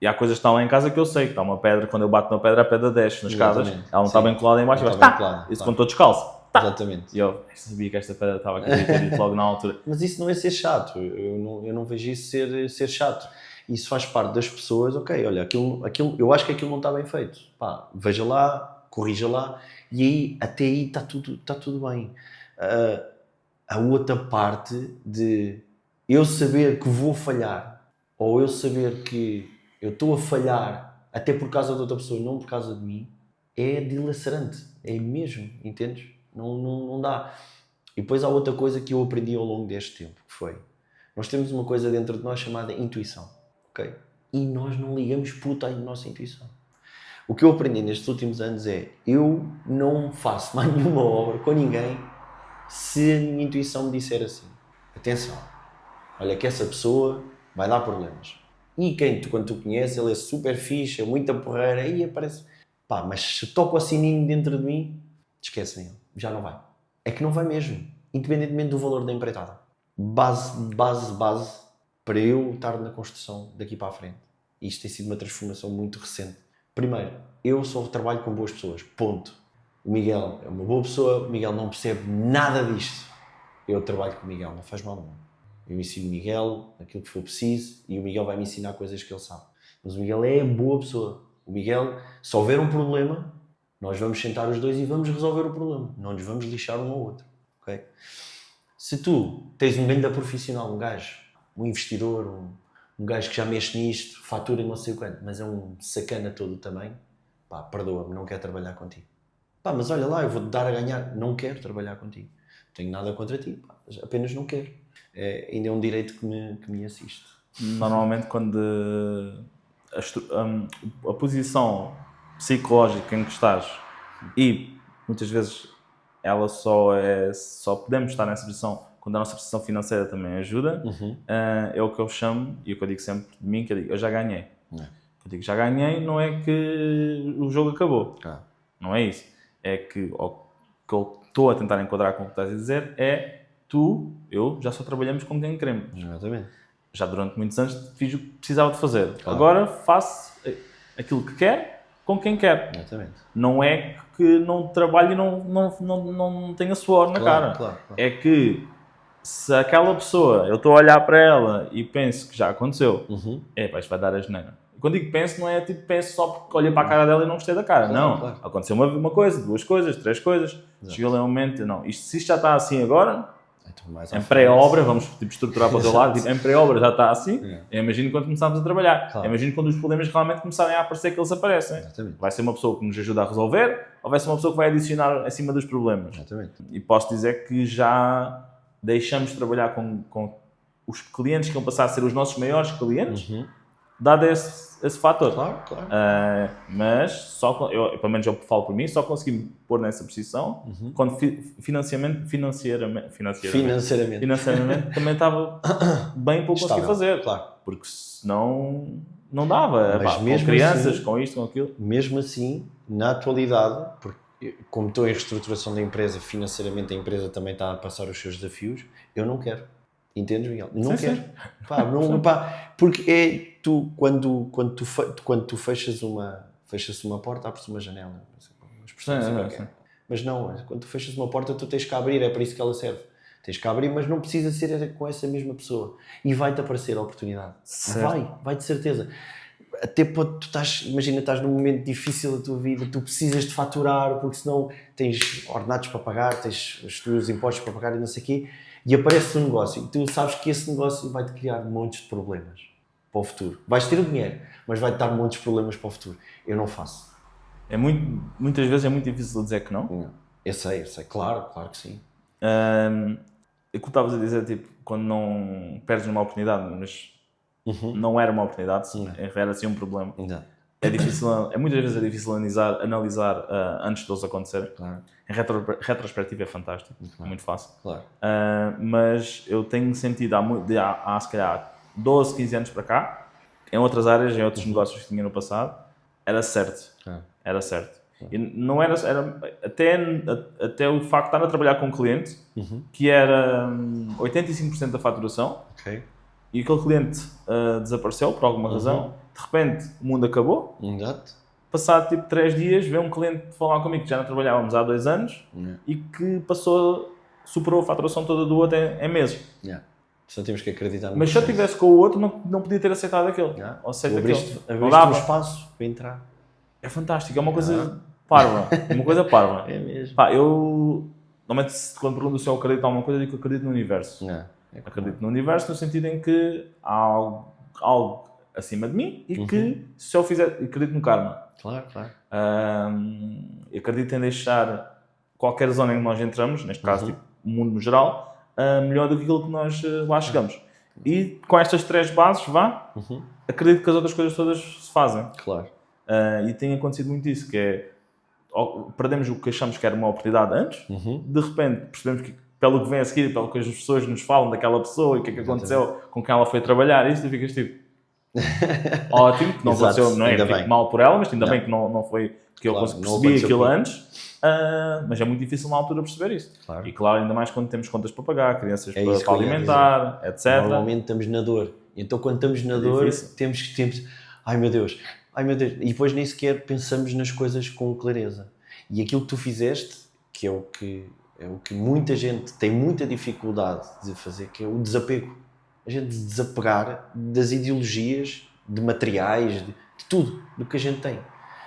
E há coisas que estão lá em casa que eu sei, que está uma pedra, quando eu bato na pedra, a pedra desce nas casas, ela não está bem colada em baixo, e vai, isso quando estou descalço. Exatamente. E eu sabia que esta pedra estava aqui, ter dito logo na altura. Mas isso não é ser chato, eu não vejo isso ser chato. Isso faz parte das pessoas, ok, olha, aquilo, eu acho que aquilo não está bem feito. Pá, veja lá, corrija lá, e aí, até aí está tudo bem. A outra parte de eu saber que vou falhar, ou eu saber que eu estou a falhar até por causa de outra pessoa, não por causa de mim, é dilacerante, é mesmo, entendes? Não dá. E depois há outra coisa que eu aprendi ao longo deste tempo, que foi, nós temos uma coisa dentro de nós chamada intuição, ok? E nós não ligamos puta à nossa intuição. O que eu aprendi nestes últimos anos é, eu não faço mais nenhuma obra com ninguém se a minha intuição me disser assim, atenção, olha que essa pessoa vai dar problemas. E quando tu conheces, ele é super fixe, é muita porreira, aí aparece... Pá, mas se toca o sininho dentro de mim, esquece-me, já não vai. É que não vai mesmo, independentemente do valor da empreitada. Base para eu estar na construção daqui para a frente. E isto tem sido uma transformação muito recente. Primeiro, eu só trabalho com boas pessoas, ponto. O Miguel é uma boa pessoa, o Miguel não percebe nada disto. Eu trabalho com o Miguel, não faz mal nenhum. Eu ensino o Miguel aquilo que for preciso e o Miguel vai me ensinar coisas que ele sabe. Mas o Miguel é boa pessoa. O Miguel, se houver um problema, nós vamos sentar os dois e vamos resolver o problema. Não nos vamos lixar um ao outro. Okay? Se tu tens um grande profissional, um gajo, um investidor, um gajo que já mexe nisto, fatura não sei o quanto, mas é um sacana todo também, pá, perdoa-me, não quero trabalhar contigo. Pá, mas olha lá, eu vou-te dar a ganhar, não quero trabalhar contigo. Não tenho nada contra ti, pá, apenas não quero. Ainda é um direito que me assiste. Normalmente quando a posição psicológica em que estás e muitas vezes ela só podemos estar nessa posição quando a nossa posição financeira também ajuda, é o que eu chamo, e o que eu digo sempre de mim, que eu digo, eu já ganhei. Eu digo, já ganhei, não é que o jogo acabou. Não é isso. É que o que eu estou a tentar enquadrar com o que estás a dizer é eu já só trabalhamos com quem queremos. Exatamente. Já durante muitos anos fiz o que precisava de fazer. Agora faço aquilo que quero com quem quer. Exatamente. Não é que não trabalhe e não tenha suor na cara. Claro. É que se aquela pessoa, eu estou a olhar para ela e penso que já aconteceu, isto vai dar a geneira. Quando digo penso, não é tipo penso só porque olhei para a cara dela e não gostei da cara. Não. Aconteceu uma coisa, 2 coisas, 3 coisas. Exato. Chegou ali um momento, não. Se isto já está assim agora, em pré-obra, vamos tipo, estruturar para o teu lado, tipo, em pré-obra já está assim. Eu imagino quando começamos a trabalhar. Eu imagino quando os problemas realmente começarem a aparecer, que eles aparecem. Exatamente. Vai ser uma pessoa que nos ajuda a resolver ou vai ser uma pessoa que vai adicionar acima dos problemas. Exatamente. E posso dizer que já deixamos de trabalhar com os clientes que vão passar a ser os nossos maiores clientes, dado esse fator. Claro. Mas, pelo menos eu falo por mim, só consegui me pôr nessa posição quando financeiramente também estava bem para eu conseguir fazer. Claro. Porque senão não dava. Mas com crianças, assim, com isto, com aquilo. Mesmo assim, na atualidade, porque como estou em reestruturação da empresa, financeiramente a empresa também está a passar os seus desafios, eu não quero. Entendes, Miguel? Não quero. Porque é tu, quando tu fechas uma porta, abres uma janela. Mas não, quando tu fechas uma porta, tu tens que abrir, é para isso que ela serve. Tens que abrir, mas não precisa ser com essa mesma pessoa. E vai-te aparecer a oportunidade. Vai de certeza. Até tu estás num momento difícil da tua vida, tu precisas de faturar, porque senão tens ordenados para pagar, tens os teus impostos para pagar e não sei o quê. E aparece um negócio e tu sabes que esse negócio vai-te criar montes de problemas para o futuro. Vais ter o dinheiro, mas vai-te dar montes de problemas para o futuro. Eu não faço. Muitas vezes é muito difícil dizer que não. Não. Eu sei. Claro que sim. O que estavas a dizer, tipo, quando não perdes uma oportunidade, mas não era uma oportunidade, era assim um problema. É difícil, muitas vezes é difícil analisar antes de eles acontecerem. Claro. Em retrospectiva é fantástico, é muito fácil. Claro. Mas eu tenho sentido há se calhar 12, 15 anos para cá, em outras áreas, em outros negócios que tinha no passado, era certo. Era certo. E não era até o facto de estar a trabalhar com um cliente que era 85% da faturação. E aquele cliente desapareceu por alguma razão. De repente, o mundo acabou. Exato. Passado tipo 3 dias, veio um cliente falar comigo que já não trabalhávamos há 2 anos e que superou a faturação toda do outro em meses. Só temos que acreditar no Mas se eu estivesse com o outro, não podia ter aceitado aquele. Ou aceita abriste um espaço para entrar. É fantástico, é uma coisa parva. Uma coisa parva. É mesmo. Eu, normalmente, quando pergunto se eu acredito em alguma coisa, eu digo que acredito no universo. Acredito no universo no sentido em que há algo acima de mim e que se eu fizer, acredito no karma. Claro. Eu acredito em deixar qualquer zona em que nós entramos, neste caso tipo, o mundo no geral, melhor do que aquilo que nós lá chegamos. E com estas 3 bases, acredito que as outras coisas todas se fazem. Claro. E tem acontecido muito isso, que é, perdemos o que achamos que era uma oportunidade antes, de repente percebemos que pelo que vem a seguir, pelo que as pessoas nos falam daquela pessoa e o que é que aconteceu com quem ela foi trabalhar, isso tu ficas tipo ótimo, que não aconteceu, não é fico mal por ela, mas ainda bem que não foi que eu percebi aquilo antes, mas é muito difícil na altura perceber isso. E claro, ainda mais quando temos contas para pagar, crianças para alimentar, etc. Normalmente estamos na dor. Então quando estamos na dor, temos ai meu Deus, e depois nem sequer pensamos nas coisas com clareza. E aquilo que tu fizeste, que é o que muita gente tem muita dificuldade de fazer, que é o desapego. A gente desapegar das ideologias, de materiais, de tudo, do que a gente tem.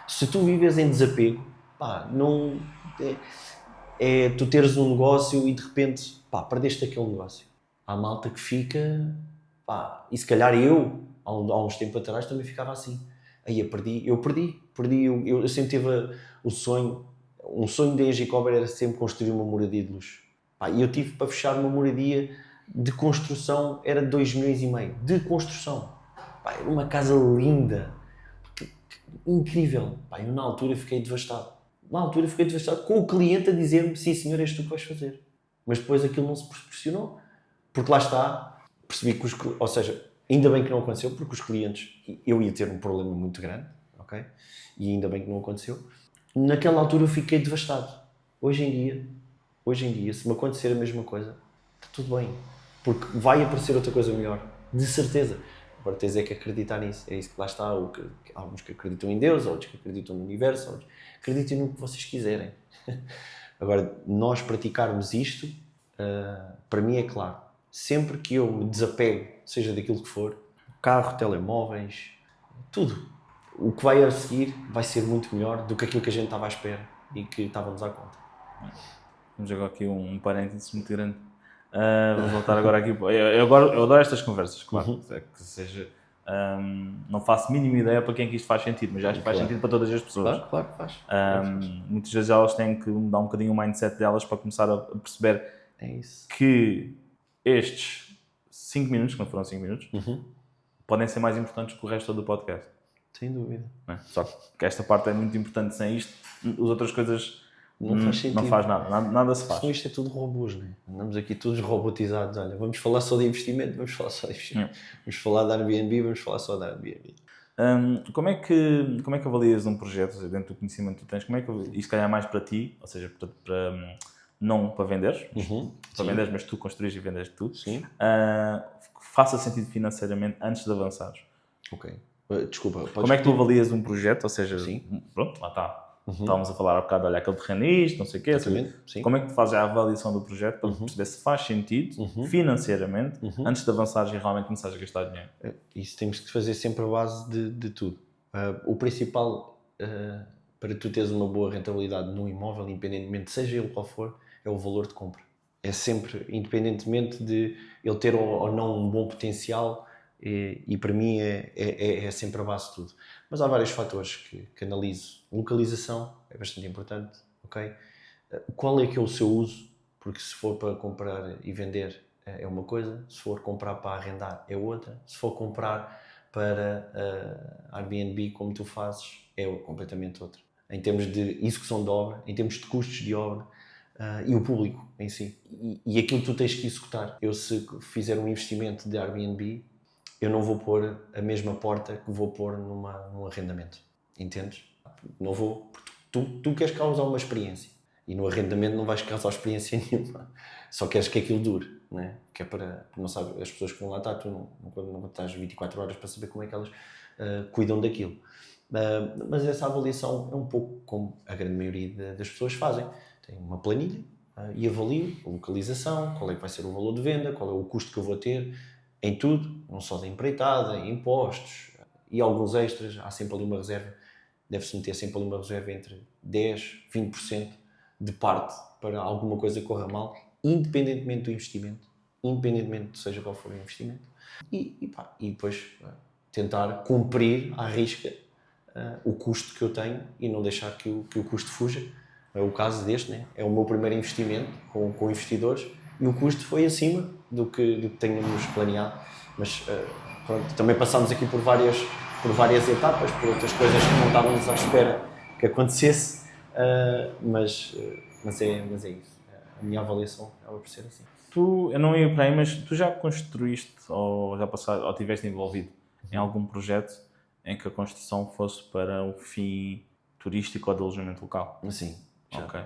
Se tu vives em desapego, não é tu teres um negócio e de repente, perdeste aquele negócio. Há malta que fica, e se calhar eu, há uns tempos atrás, também ficava assim. Aí eu perdi. Eu sempre tive o sonho, um sonho da Engicover era sempre construir uma moradia de luxo. E eu tive para fechar uma moradia de construção, era 2,5 milhões de construção. Era uma casa linda, incrível. Eu na altura fiquei devastado. Com o cliente a dizer-me, sim senhor, és tu que vais fazer. Mas depois aquilo não se proporcionou. Porque lá está, percebi que ou seja, ainda bem que não aconteceu, porque os clientes, eu ia ter um problema muito grande, ok? E ainda bem que não aconteceu. Naquela altura eu fiquei devastado. Hoje em dia, se me acontecer a mesma coisa, está tudo bem. Porque vai aparecer outra coisa melhor. De certeza. Agora tens é que acreditar nisso. É isso que lá está. Há uns que acreditam em Deus, outros que acreditam no universo, outros acreditem no que vocês quiserem. Agora, nós praticarmos isto, para mim é claro. Sempre que eu me desapego, seja daquilo que for, carro, telemóveis, tudo, o que vai a seguir vai ser muito melhor do que aquilo que a gente estava à espera e que estávamos à conta. Vamos jogar aqui um parênteses muito grande. Vamos voltar agora aqui. Eu adoro estas conversas, claro. É que seja, não faço a mínima ideia para quem é que isto faz sentido, mas acho que faz sentido para todas as pessoas. Claro que faz. Muitas vezes elas têm que mudar um bocadinho o mindset delas para começar a perceber que estes 5 minutos, que não foram 5 minutos, podem ser mais importantes que o resto do podcast. Sem dúvida. Não é? Só que esta parte é muito importante. Sem isto, as outras coisas não faz sentido. Não faz nada se faz. Senão isto é tudo robôs, não é? Andamos aqui todos robotizados. Olha, vamos falar só de investimento, vamos falar só de investimento. Vamos falar de Airbnb, vamos falar só de Airbnb. Como é que avalias um projeto, ou seja, dentro do conhecimento que tu tens, como é que isto calhar mais para ti, ou seja, não para venderes, para venderes, mas tu construís e vendes tudo, faça sentido financeiramente antes de avançares? Ok. Desculpa. Como é que tu avalias um projeto, ou seja, pronto, lá está. Estávamos a falar há bocado, olha, aquele terrenista, não sei o quê. Sim. Como é que tu fazes a avaliação do projeto para perceber se faz sentido financeiramente antes de avançares e realmente começares a gastar dinheiro? Isso temos que fazer sempre a base de tudo. O principal para tu teres uma boa rentabilidade num imóvel, independentemente, seja ele qual for, é o valor de compra. É sempre, independentemente de ele ter ou não um bom potencial, e para mim é sempre a base de tudo. Mas há vários fatores que analiso. Localização é bastante importante, ok? Qual é que é o seu uso? Porque se for para comprar e vender é uma coisa, se for comprar para arrendar é outra, se for comprar para Airbnb como tu fazes é completamente outra. Em termos de execução de obra, em termos de custos de obra, e o público em si. E aquilo que tu tens que executar. Eu, se fizer um investimento de Airbnb, eu não vou pôr a mesma porta que vou pôr num arrendamento. Entendes? Não vou, porque tu queres causar uma experiência. E no arrendamento não vais causar experiência nenhuma. Só queres que aquilo dure, não é? Que é para, não sabe, as pessoas que vão lá estar, tu não estás 24 horas para saber como é que elas cuidam daquilo. Mas essa avaliação é um pouco como a grande maioria das pessoas fazem. Tem uma planilha e avalio a localização, qual é que vai ser o valor de venda, qual é o custo que eu vou ter, em tudo, não só da empreitada, impostos e alguns extras. Há sempre ali uma reserva, deve-se meter sempre ali uma reserva entre 10%, 20% de parte para alguma coisa que corra mal, independentemente do investimento, independentemente de seja qual for o investimento, e depois tentar cumprir à risca o custo que eu tenho e não deixar que o custo fuja. É o caso deste, né? É o meu primeiro investimento com investidores e o custo foi acima do que tínhamos planeado, mas pronto, também passámos aqui por várias etapas, por outras coisas que não estávamos à espera que acontecesse, mas é isso. A minha avaliação é por ser assim. Eu não ia para aí, mas tu já construíste ou já passaste, ou estiveste envolvido em algum projeto em que a construção fosse para o fim turístico ou de alojamento local? Sim.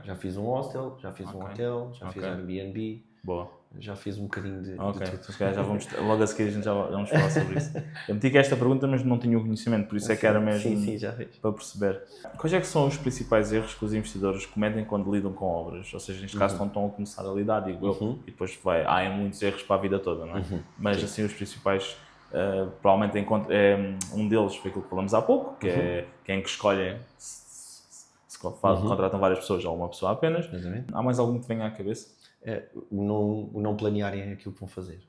Já fiz um hostel, já fiz um hotel, já fiz um Airbnb. Boa. Já fiz um bocadinho de tudo. Então, já vamos, logo a seguir a gente já vamos falar sobre isso. Eu meti aqui esta pergunta, mas não tinha o conhecimento, por isso é que era mesmo já fiz. Para perceber. Quais é que são os principais erros que os investidores cometem quando lidam com obras? Ou seja, neste caso, quando estão a começar a lidar, digo eu, e depois há muitos erros para a vida toda, não é? Mas assim, os principais, provavelmente um deles foi aquilo que falamos há pouco, que é quem que escolhem se contratam várias pessoas ou uma pessoa apenas. Há mais algum que venha à cabeça? O não planearem aquilo que vão fazer,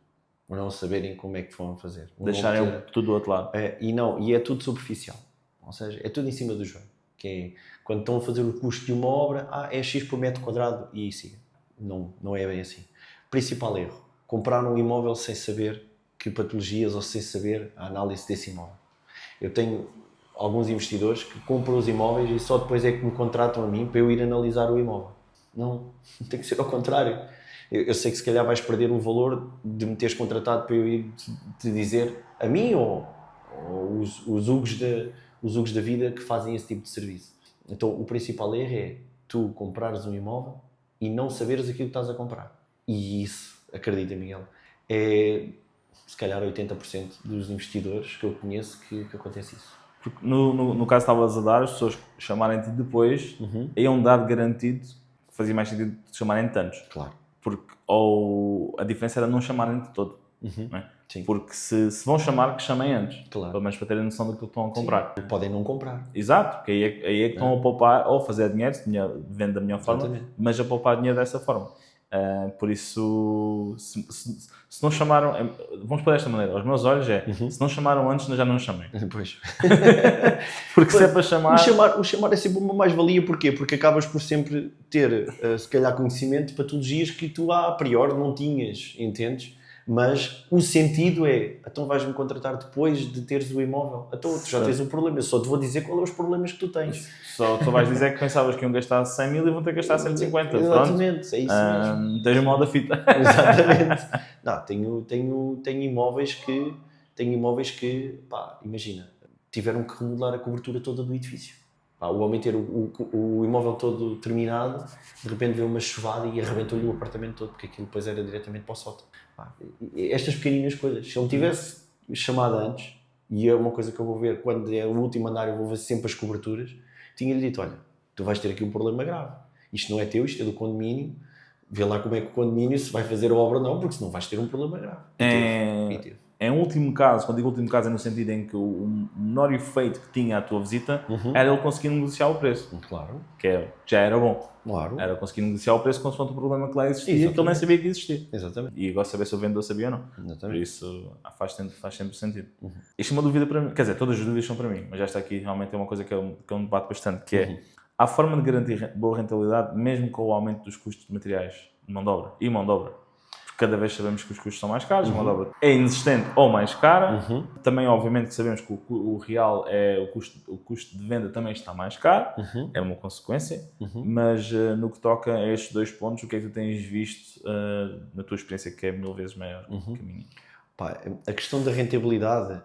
o não saberem como é que vão fazer, deixarem tudo do outro lado, e é tudo superficial, ou seja, é tudo em cima do joelho, que é quando estão a fazer o custo de uma obra, é X por metro quadrado e siga. Não é bem assim. Principal erro: comprar um imóvel sem saber que patologias ou sem saber a análise desse imóvel. Eu tenho alguns investidores que compram os imóveis e só depois é que me contratam a mim para eu ir analisar o imóvel. Não, tem que ser ao contrário. Eu sei que se calhar vais perder o valor de me teres contratado para eu ir te dizer a mim ou os Hugos da vida que fazem esse tipo de serviço. Então o principal erro é tu comprares um imóvel e não saberes aquilo que estás a comprar. E isso, acredita, Miguel, é se calhar 80% dos investidores que eu conheço que acontece isso. Porque no caso que estavas a dar, as pessoas chamarem-te depois, aí é um dado garantido que fazia mais sentido de chamarem-te antes. Claro. Porque, ou a diferença era não chamarem-te todo. Não é? Sim. Porque se vão chamar, que chamem antes. Claro. Pelo menos para terem noção do que estão a comprar. Sim. Podem não comprar. Exato, porque aí é que estão a poupar, ou fazer dinheiro, vendo da melhor forma, Exatamente. mas a poupar dinheiro dessa forma. Por isso, se não chamaram, vamos pôr desta maneira, aos meus olhos se não chamaram antes, já não chamei. Pois. Porque se é para chamar... O chamar é sempre uma mais-valia, porquê? Porque acabas por sempre ter, se calhar, conhecimento de patologias que tu a priori não tinhas, entendes? Mas o sentido é, então vais-me contratar depois de teres o imóvel. Então tu já tens um problema, eu só te vou dizer qual é os problemas que tu tens. Só vais dizer que pensavas que iam gastar 100 mil e vão ter que gastar 150. Exatamente, pronto. É isso mesmo. Tens o mal da fita. Exatamente. Não, tenho imóveis que, pá, imagina, tiveram que remodelar a cobertura toda do edifício. Pá, o homem ter o imóvel todo terminado, de repente veio uma chuvada e arrebentou-lhe o apartamento todo, porque aquilo depois era diretamente para o sótão. Pá, estas pequeninas coisas, se ele tivesse chamado antes, e é uma coisa que eu vou ver quando é o último andar, eu vou ver sempre as coberturas, tinha-lhe dito, olha, tu vais ter aqui um problema grave, isto não é teu, isto é do condomínio, vê lá como é que o condomínio se vai fazer a obra ou não, porque senão vais ter um problema grave. É um último caso, quando digo último caso é no sentido em que o menor efeito que tinha a tua visita era ele conseguir negociar o preço. Claro. Que já era bom. Claro. Era conseguir negociar o preço consoante o problema que lá existia, que ele nem sabia que existia. Exatamente. E agora saber se o vendedor sabia ou não. Exatamente. Por isso faz sempre sentido. Isto é uma dúvida para mim, quer dizer, todas as dúvidas são para mim, mas esta aqui realmente é uma coisa que é um debate bastante, que é, há forma de garantir boa rentabilidade mesmo com o aumento dos custos de materiais de mão de obra e mão de obra? Cada vez sabemos que os custos são mais caros, a mão de obra é inexistente ou mais cara. Também, obviamente, que sabemos que o real o custo de venda também está mais caro, é uma consequência. Mas no que toca a estes dois pontos, o que é que tu tens visto na tua experiência, que é 1000 vezes maior que a minha? Pá, a questão da rentabilidade,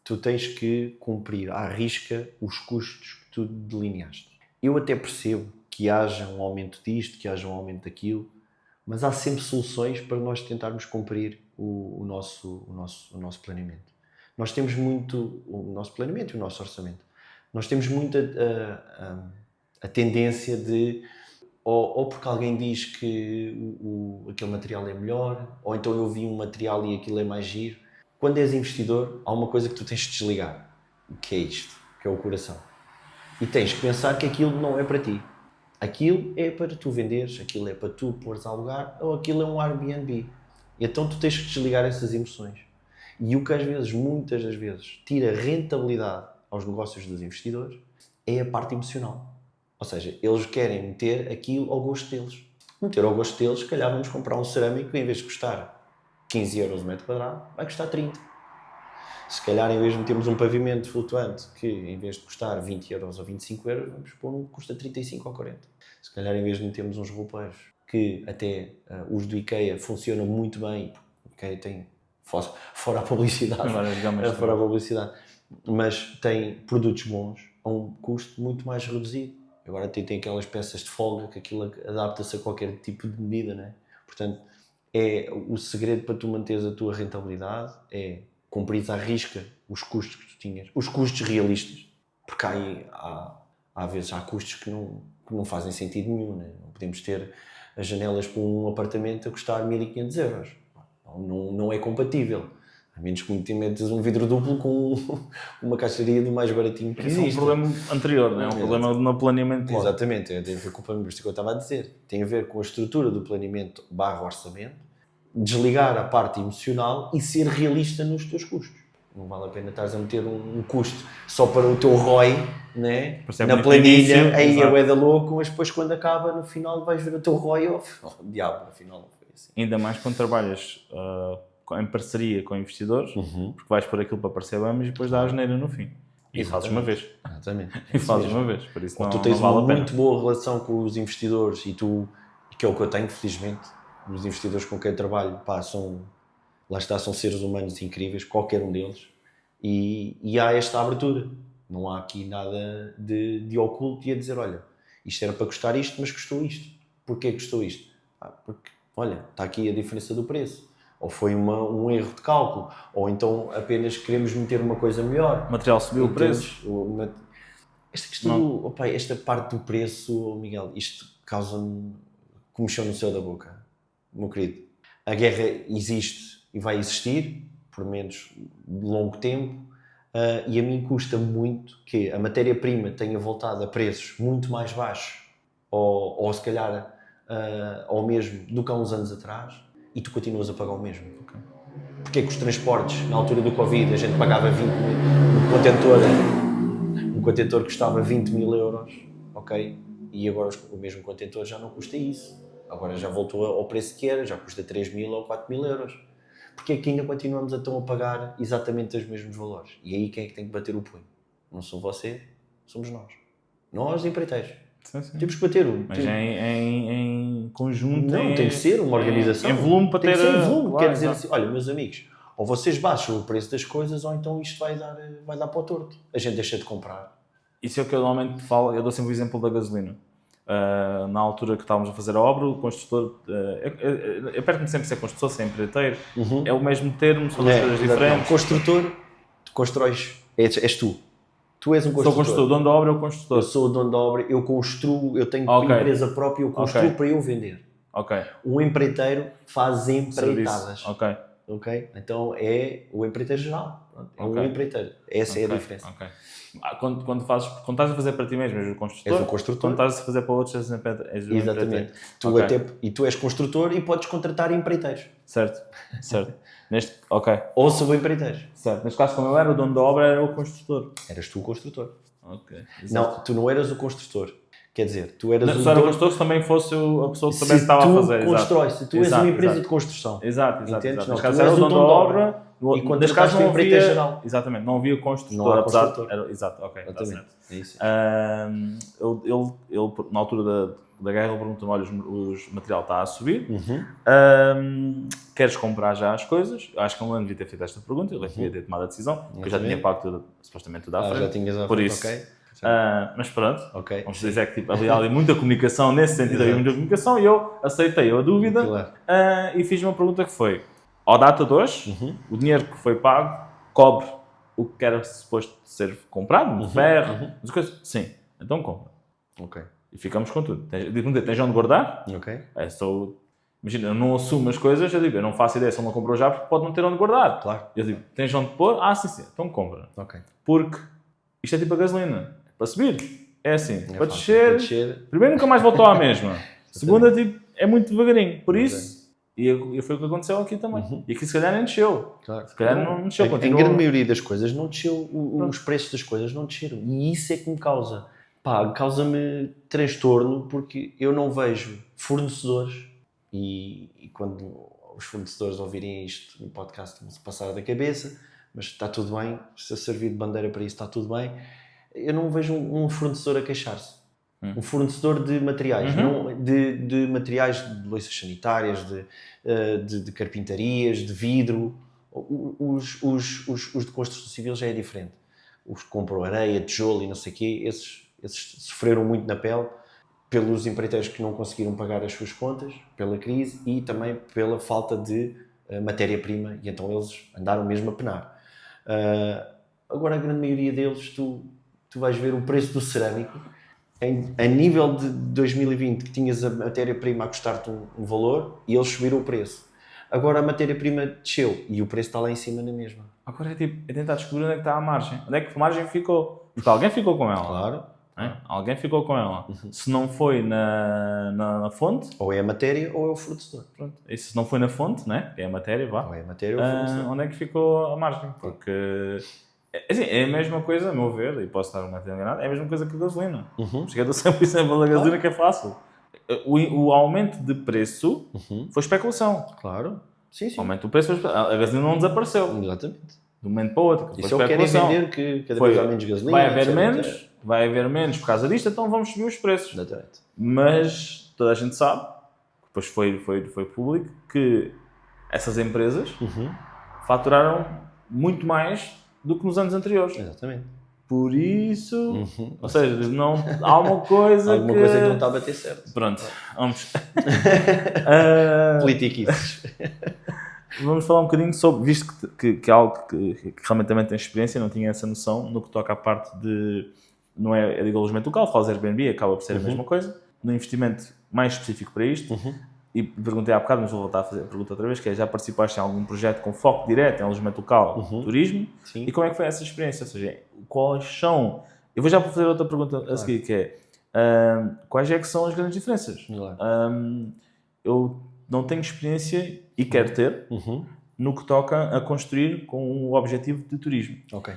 tu tens que cumprir à risca os custos que tu delineaste. Eu até percebo que haja um aumento disto, que haja um aumento daquilo, mas há sempre soluções para nós tentarmos cumprir o nosso planeamento. Nós temos muito o nosso planeamento e o nosso orçamento. Nós temos muito a tendência de, ou porque alguém diz que aquele material é melhor, ou então eu vi um material e aquilo é mais giro. Quando és investidor, há uma coisa que tu tens de desligar, que é isto, que é o coração. E tens que pensar que aquilo não é para ti. Aquilo é para tu venderes, aquilo é para tu pôres a alugar, ou aquilo é um Airbnb. Então tu tens que desligar essas emoções. E o que às vezes, muitas das vezes, tira rentabilidade aos negócios dos investidores é a parte emocional. Ou seja, eles querem meter aquilo ao gosto deles. Meter ao gosto deles, se calhar vamos comprar um cerâmico que em vez de custar 15 euros o metro quadrado, vai custar 30. Se calhar, em vez de metermos um pavimento flutuante que, em vez de custar 20 euros ou 25 euros, vamos pôr um que custa 35 ou 40. Se calhar, em vez de metermos uns roupeiros que até os do IKEA funcionam muito bem, porque o IKEA tem, fora a publicidade, mas tem produtos bons a um custo muito mais reduzido. Agora tem aquelas peças de folga que aquilo adapta-se a qualquer tipo de medida, não é? Portanto, o segredo para tu manteres a tua rentabilidade é cumprir à risca os custos que tu tinhas, os custos realistas, porque há vezes há custos que não fazem sentido nenhum, né? Não podemos ter as janelas para um apartamento a custar 1500 euros, não é compatível, a menos que metas um vidro duplo com uma caixaria do mais baratinho que existe. É um problema anterior, não é? Um problema no planeamento. Exatamente, tem a ver com o planeamento, que eu estava a dizer, tem a ver com a estrutura do planeamento / orçamento, desligar a parte emocional e ser realista nos teus custos. Não vale a pena estares a meter um custo só para o teu ROI, né? Na planilha, aí é bué da louco, mas depois quando acaba, no final vais ver o teu ROI diabo, no final não foi assim. Ainda mais quando trabalhas em parceria com investidores, porque vais por aquilo para parecer bem, mas depois dá a asneira no fim. E fazes uma vez. Exatamente. E fazes uma vez, por isso ou não, tu tens não vale uma a pena. muito boa relação com os investidores e que é o que eu tenho, felizmente. Os investidores com quem eu trabalho, são seres humanos incríveis, qualquer um deles, e há esta abertura. Não há aqui nada de oculto e a dizer, olha, isto era para custar isto, mas custou isto. Porquê custou isto? Porque, olha, está aqui a diferença do preço. ou foi um erro de cálculo, ou então apenas queremos meter uma coisa melhor. O material subiu o preço. Esta questão, esta parte do preço, Miguel, isto causa-me comichão no céu da boca, meu querido. A guerra existe e vai existir, por menos de longo tempo, e a mim custa muito que a matéria-prima tenha voltado a preços muito mais baixos, ou se calhar ao mesmo do que há uns anos atrás, e tu continuas a pagar o mesmo. Okay. Porque é que os transportes, na altura do Covid, a gente pagava 20 mil, um contentor custava 20 mil euros, ok? E agora o mesmo contentor já não custa isso. Agora já voltou ao preço que era, já custa 3 mil ou 4 mil euros. Porque é que ainda continuamos a pagar exatamente os mesmos valores? E aí quem é que tem que bater o punho? Não sou você, somos nós. Nós, empreiteiros. Sim. Temos que bater o... Mas em conjunto... Não, tem que ser uma organização. Em volume para ter... Tem que ser em volume. Quer dizer assim, olha, meus amigos, ou vocês baixam o preço das coisas, ou então isto vai dar para o torto. A gente deixa de comprar. Isso é o que eu normalmente falo, eu dou sempre o exemplo da gasolina. Na altura que estávamos a fazer a obra, o construtor, eu perco-me sempre se é construtor, se é empreiteiro, é o mesmo termo, são duas coisas diferentes. Não, construtor, tu constróis, és tu. Tu és um construtor. Sou construtor, o dono da obra é o construtor. Eu sou o dono da obra, eu construo, eu tenho empresa própria, eu construo para eu vender. Okay. Um empreiteiro faz empreitadas. Ok. Então é o empreiteiro geral. É um empreiteiro. Essa é a diferença. Okay. Quando estás a fazer para ti mesmo, és o construtor. És o construtor. Quando estás a fazer para outros, és o empreiteiro. Exatamente. E tu és construtor e podes contratar empreiteiros. Certo. Ou subempreiteiros. Certo. Neste caso, como eu era, o dono da obra era o construtor. Eras tu o construtor. Ok. Não, tu não eras o construtor. Quer dizer, tu eras o construtor se também fosse a pessoa que também estava a fazer. Se tu és uma empresa de construção. Exato. Neste caso era o dono da obra. E neste caso não havia geral. Exatamente, não havia construtor. Não há construtor. Exato, ok. Exatamente. É isso. Ele, na altura da guerra, ele perguntou-me: olha, o material está a subir, queres comprar já as coisas? Eu acho que ele não devia ter feito esta pergunta, ele devia ter tomado a decisão, porque eu já tinha pago supostamente tudo à frente. Já tinhas à frente, por isso. Ok. Mas pronto, vamos dizer que havia ali muita comunicação, nesse sentido havia muita comunicação, e eu aceitei a dúvida e fiz uma pergunta que foi: ao data de hoje, o dinheiro que foi pago cobre o que era suposto ser comprado, ferro, as coisas? Sim, então compra. Ok. E ficamos com tudo. Tens onde guardar? Ok. Imagina, eu não assumo as coisas, eu digo, eu não faço ideia se ele não comprou já, porque pode não ter onde guardar. Claro. Eu digo, tens onde pôr? Ah, sim, então compra. Ok. Porque isto é tipo a gasolina. Para subir, é assim. Para fácil. descer, primeiro nunca mais voltou à mesma. Segunda, é muito devagarinho. Por isso, e foi o que aconteceu aqui também. E aqui se calhar nem desceu. Claro. Se calhar não desceu. Em grande maioria das coisas não desceu, os preços das coisas não desceram. E isso é que me causa-me transtorno, porque eu não vejo fornecedores, e quando os fornecedores ouvirem isto no podcast vão-se passar da cabeça, mas está tudo bem, se eu servir de bandeira para isso está tudo bem. Eu não vejo um fornecedor a queixar-se. Um fornecedor de materiais, não, de materiais de louças sanitárias, de carpintarias, de vidro. Os de construção civil já é diferente. Os que compram areia, tijolo e não sei o quê, esses sofreram muito na pele pelos empreiteiros que não conseguiram pagar as suas contas, pela crise e também pela falta de matéria-prima, e então eles andaram mesmo a penar. Agora a grande maioria deles, tu vais ver o preço do cerâmico a nível de 2020, que tinhas a matéria-prima a custar-te um valor e eles subiram o preço. Agora a matéria-prima desceu e o preço está lá em cima na mesma. Agora é tentar descobrir onde é que está a margem. Onde é que a margem ficou? Porque alguém ficou com ela. Claro. Alguém ficou com ela. Se não foi na fonte... Ou é a matéria ou é o fornecedor. Pronto. E se não foi na fonte, né? Que é a matéria, vá. Ou é a matéria ou o fornecedor. Onde é que ficou a margem? Porque... Assim, é a mesma coisa, a meu ver, e posso estar muito enganado, é a mesma coisa que a gasolina. Porque eu dou sempre o exemplo da gasolina, que é fácil. O aumento de preço foi especulação. Claro. Sim. O aumento do preço foi a gasolina não desapareceu. Exatamente. De um momento para o outro. Isso é o que querem vender, que cada vez há menos gasolina. Vai haver menos por causa disto, então vamos subir os preços. Exatamente. Mas toda a gente sabe, depois foi público, que essas empresas faturaram muito mais do que nos anos anteriores. Exatamente. Por isso, ou seja, não, há uma coisa alguma coisa que não está a bater certo. Pronto, vamos. Politiquices. vamos falar um bocadinho sobre, visto que é algo que realmente também tem experiência, não tinha essa noção, no que toca à parte de, não é de alojamento local, faz Airbnb, acaba por ser a mesma coisa, no investimento mais específico para isto, e perguntei há bocado, mas vou voltar a fazer a pergunta outra vez, que é, já participaste em algum projeto com foco direto em alojamento local, turismo, Sim. E como é que foi essa experiência? Ou seja, quais são, eu vou já fazer outra pergunta a seguir, que é, quais é que são as grandes diferenças? Eu não tenho experiência e quero ter no que toca a construir com o objetivo de turismo. Ok.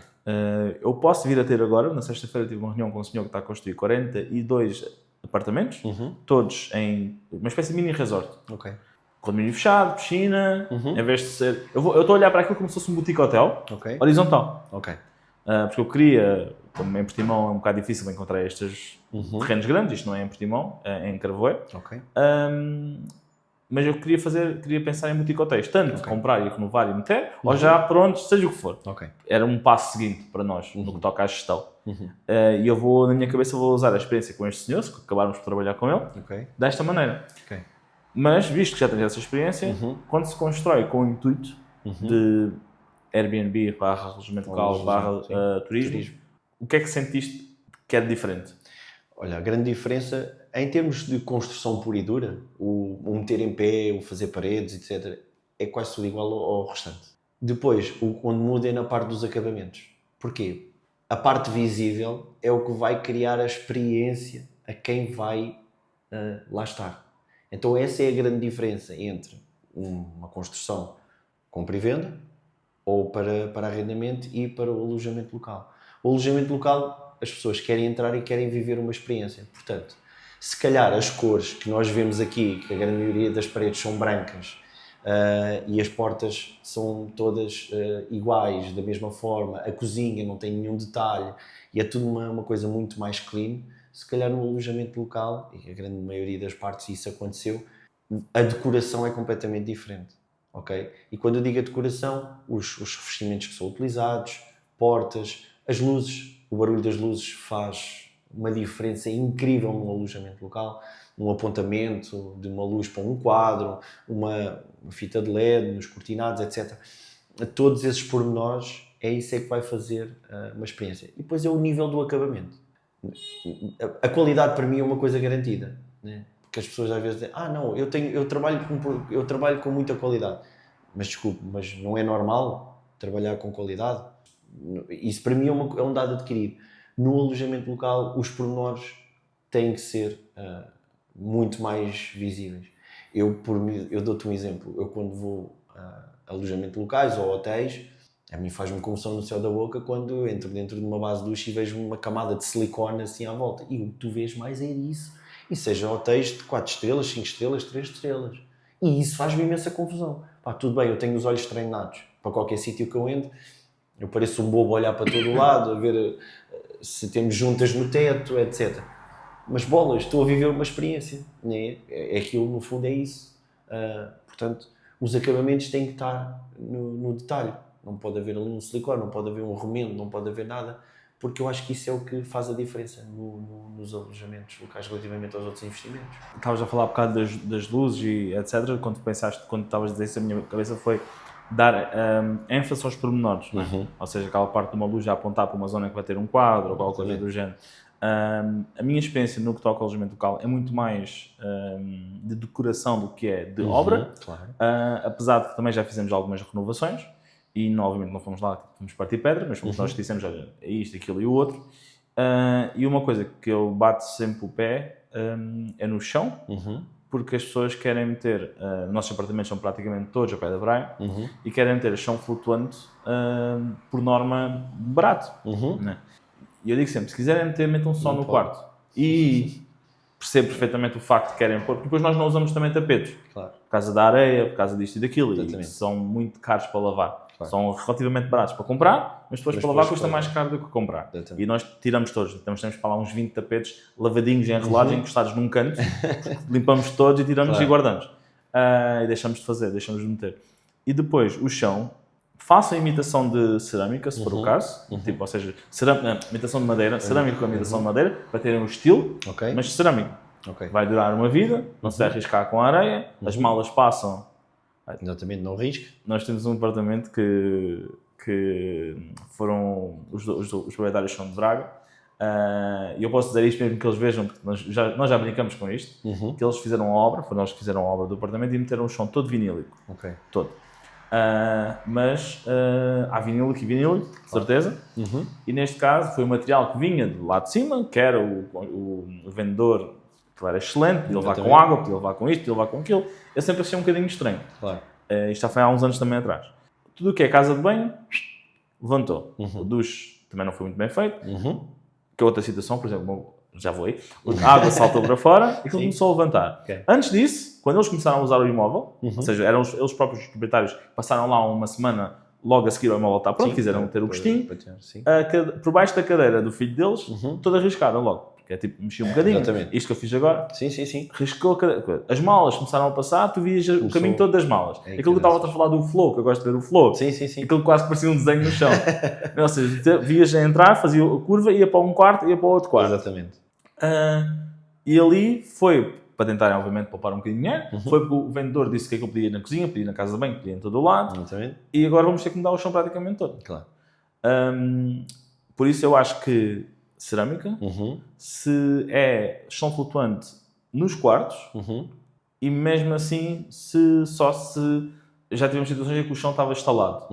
Eu posso vir a ter agora, na sexta-feira tive uma reunião com um senhor que está a construir 42 apartamentos, todos em uma espécie de mini resort. Ok. Condomínio fechado, piscina, em vez de ser... Eu estou a olhar para aquilo como se fosse um boutique hotel, horizontal. Ok. Porque eu queria, como em Portimão é um bocado difícil encontrar estes terrenos grandes, isto não é em Portimão, é em Carvoeiro. Ok. Mas eu queria pensar em boutique hotéis, tanto comprar e renovar e meter, ou já pronto, seja o que for. Era um passo seguinte para nós, no que toca à gestão. E eu vou, na minha cabeça, vou usar a experiência com este senhor, se acabarmos por trabalhar com ele, desta maneira. Mas, visto que já tens essa experiência, quando se constrói com o intuito de Airbnb, alojamento local, turismo, o que é que sentiste que é diferente? Olha, a grande diferença, em termos de construção pura e dura, o meter em pé, o fazer paredes, etc., é quase tudo igual ao restante. Depois, onde muda é na parte dos acabamentos. Porquê? A parte visível é o que vai criar a experiência a quem vai lá estar. Então essa é a grande diferença entre uma construção compra e venda, ou para arrendamento e para o alojamento local. O alojamento local, as pessoas querem entrar e querem viver uma experiência. Portanto, se calhar as cores que nós vemos aqui, que a grande maioria das paredes são brancas e as portas são todas iguais, da mesma forma, a cozinha não tem nenhum detalhe e é tudo uma coisa muito mais clean, se calhar no alojamento local, e a grande maioria das partes isso aconteceu, a decoração é completamente diferente. Okay? E quando eu digo a decoração, os revestimentos que são utilizados, portas, as luzes, o barulho das luzes faz uma diferença incrível no alojamento local, um apontamento de uma luz para um quadro, uma fita de LED nos cortinados, etc. Todos esses pormenores, é isso é que vai fazer uma experiência. E depois é o nível do acabamento. A qualidade para mim é uma coisa garantida, né? Porque as pessoas às vezes dizem, não, eu trabalho com muita qualidade. Mas desculpe, mas não é normal trabalhar com qualidade? Isso para mim é um dado adquirido. No alojamento local, os pormenores têm que ser muito mais visíveis. Eu dou-te um exemplo. Eu quando vou a alojamento locais ou hotéis, a mim faz-me comoção no céu da boca quando eu entro dentro de uma base de duche e vejo uma camada de silicone assim à volta. E o que tu vês mais é isso. E seja hotéis de 4 estrelas, 5 estrelas, 3 estrelas. E isso faz-me imensa confusão. Tudo bem, eu tenho os olhos treinados. Para qualquer sítio que eu entro, eu pareço um bobo a olhar para todo o lado, a ver se temos juntas no teto, etc. Mas bolas, estou a viver uma experiência. Né? Aquilo, no fundo, é isso. Portanto, os acabamentos têm que estar no detalhe. Não pode haver ali um silicone, não pode haver um remendo, não pode haver nada, porque eu acho que isso é o que faz a diferença nos alojamentos locais relativamente aos outros investimentos. Estavas a falar um bocado das luzes e etc. Quando estavas a dizer isso, a minha cabeça foi dar ênfase aos pormenores, não é? Ou seja, aquela parte de uma luz a apontar para uma zona que vai ter um quadro ou qualquer coisa do género. A minha experiência no que toca ao alojamento local é muito mais de decoração do que é de obra, apesar de que também já fizemos algumas renovações e obviamente não fomos lá, fomos partir pedra, mas fomos nós que dissemos, olha, é isto, aquilo e o outro. E uma coisa que eu bato sempre o pé é no chão, porque as pessoas querem meter, nossos apartamentos são praticamente todos ao pé da praia, e querem meter chão flutuante, por norma, barato. Né? E eu digo sempre, se quiserem meter, metam só no quarto. E percebo perfeitamente o facto de querem pôr, porque depois nós não usamos também tapetes. Por causa da areia, por causa disto e daquilo, e são muito caros para lavar. São relativamente baratos para comprar, mas depois para lavar custa mais caro do que comprar. E nós tiramos todos, temos para lá uns 20 tapetes lavadinhos, enrolados, encostados num canto, limpamos todos e tiramos e guardamos. E deixamos de fazer, deixamos de meter. E depois o chão, façam imitação de cerâmica, se for o caso, tipo, ou seja, imitação de madeira, cerâmica com imitação de madeira, para terem um estilo, mas cerâmica. Vai durar uma vida, não se vai arriscar com a areia, as malas passam Exatamente, não risque. Nós temos um apartamento que foram, os proprietários são de Braga, e eu posso dizer isto mesmo que eles vejam, porque nós já brincamos com isto, que eles fizeram a obra, foram nós que fizeram a obra do apartamento e meteram o chão todo vinílico. Todo. Mas há vinílico e vinílico, de certeza. E neste caso foi o material que vinha do lado de cima, que era o vendedor, que era excelente, podia levar com água, podia levar com isto, podia levar com aquilo. Eu sempre achei um bocadinho estranho. Claro. Isto já foi há uns anos também atrás. Tudo o que é casa de banho, levantou. O duche também não foi muito bem feito. Que é outra situação, por exemplo, já vou aí, a água saltou para fora e começou a levantar. Antes disso, quando eles começaram a usar o imóvel, ou seja, eram eles próprios proprietários, passaram lá uma semana logo a seguir ao imóvel estar pronto, quiseram ter o gostinho, por baixo da cadeira do filho deles, toda arriscada logo. Que é tipo, mexi um bocadinho, isto que eu fiz agora, riscou as malas começaram a passar, tu vias o caminho todo das malas. Aquilo que eu estava a falar do flow, que eu gosto de ver o flow, aquilo quase que parecia um desenho no chão. Ou seja, vias a entrar, fazia a curva, ia para um quarto, ia para o outro quarto. Exatamente. E ali foi, para tentarem obviamente poupar um bocadinho de dinheiro, foi porque o vendedor disse que aquilo podia ir na cozinha, podia ir na casa de banho, podia ir em todo o lado, e agora vamos ter que mudar o chão praticamente todo. Claro. Por isso eu acho que cerâmica, se é chão flutuante nos quartos, e mesmo assim já tivemos situações em que o chão estava instalado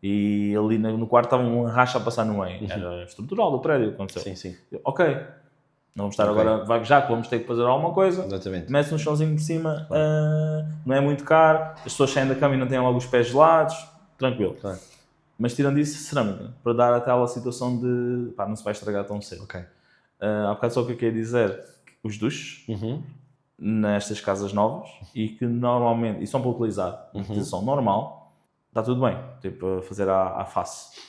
e ali no quarto estava um racha a passar no meio, era estrutural do prédio, aconteceu. Ok, não vamos estar agora, já que vamos ter que fazer alguma coisa, mete-se um chãozinho por cima, não é muito caro, as pessoas saem da cama e não têm logo os pés gelados, tranquilo. Mas tirando isso, cerâmica, para dar aquela situação de não se vai estragar tão cedo. Há bocado só o que eu queria dizer, os duches nestas casas novas e que normalmente, e são para utilizar em posição normal, está tudo bem, tipo fazer à face.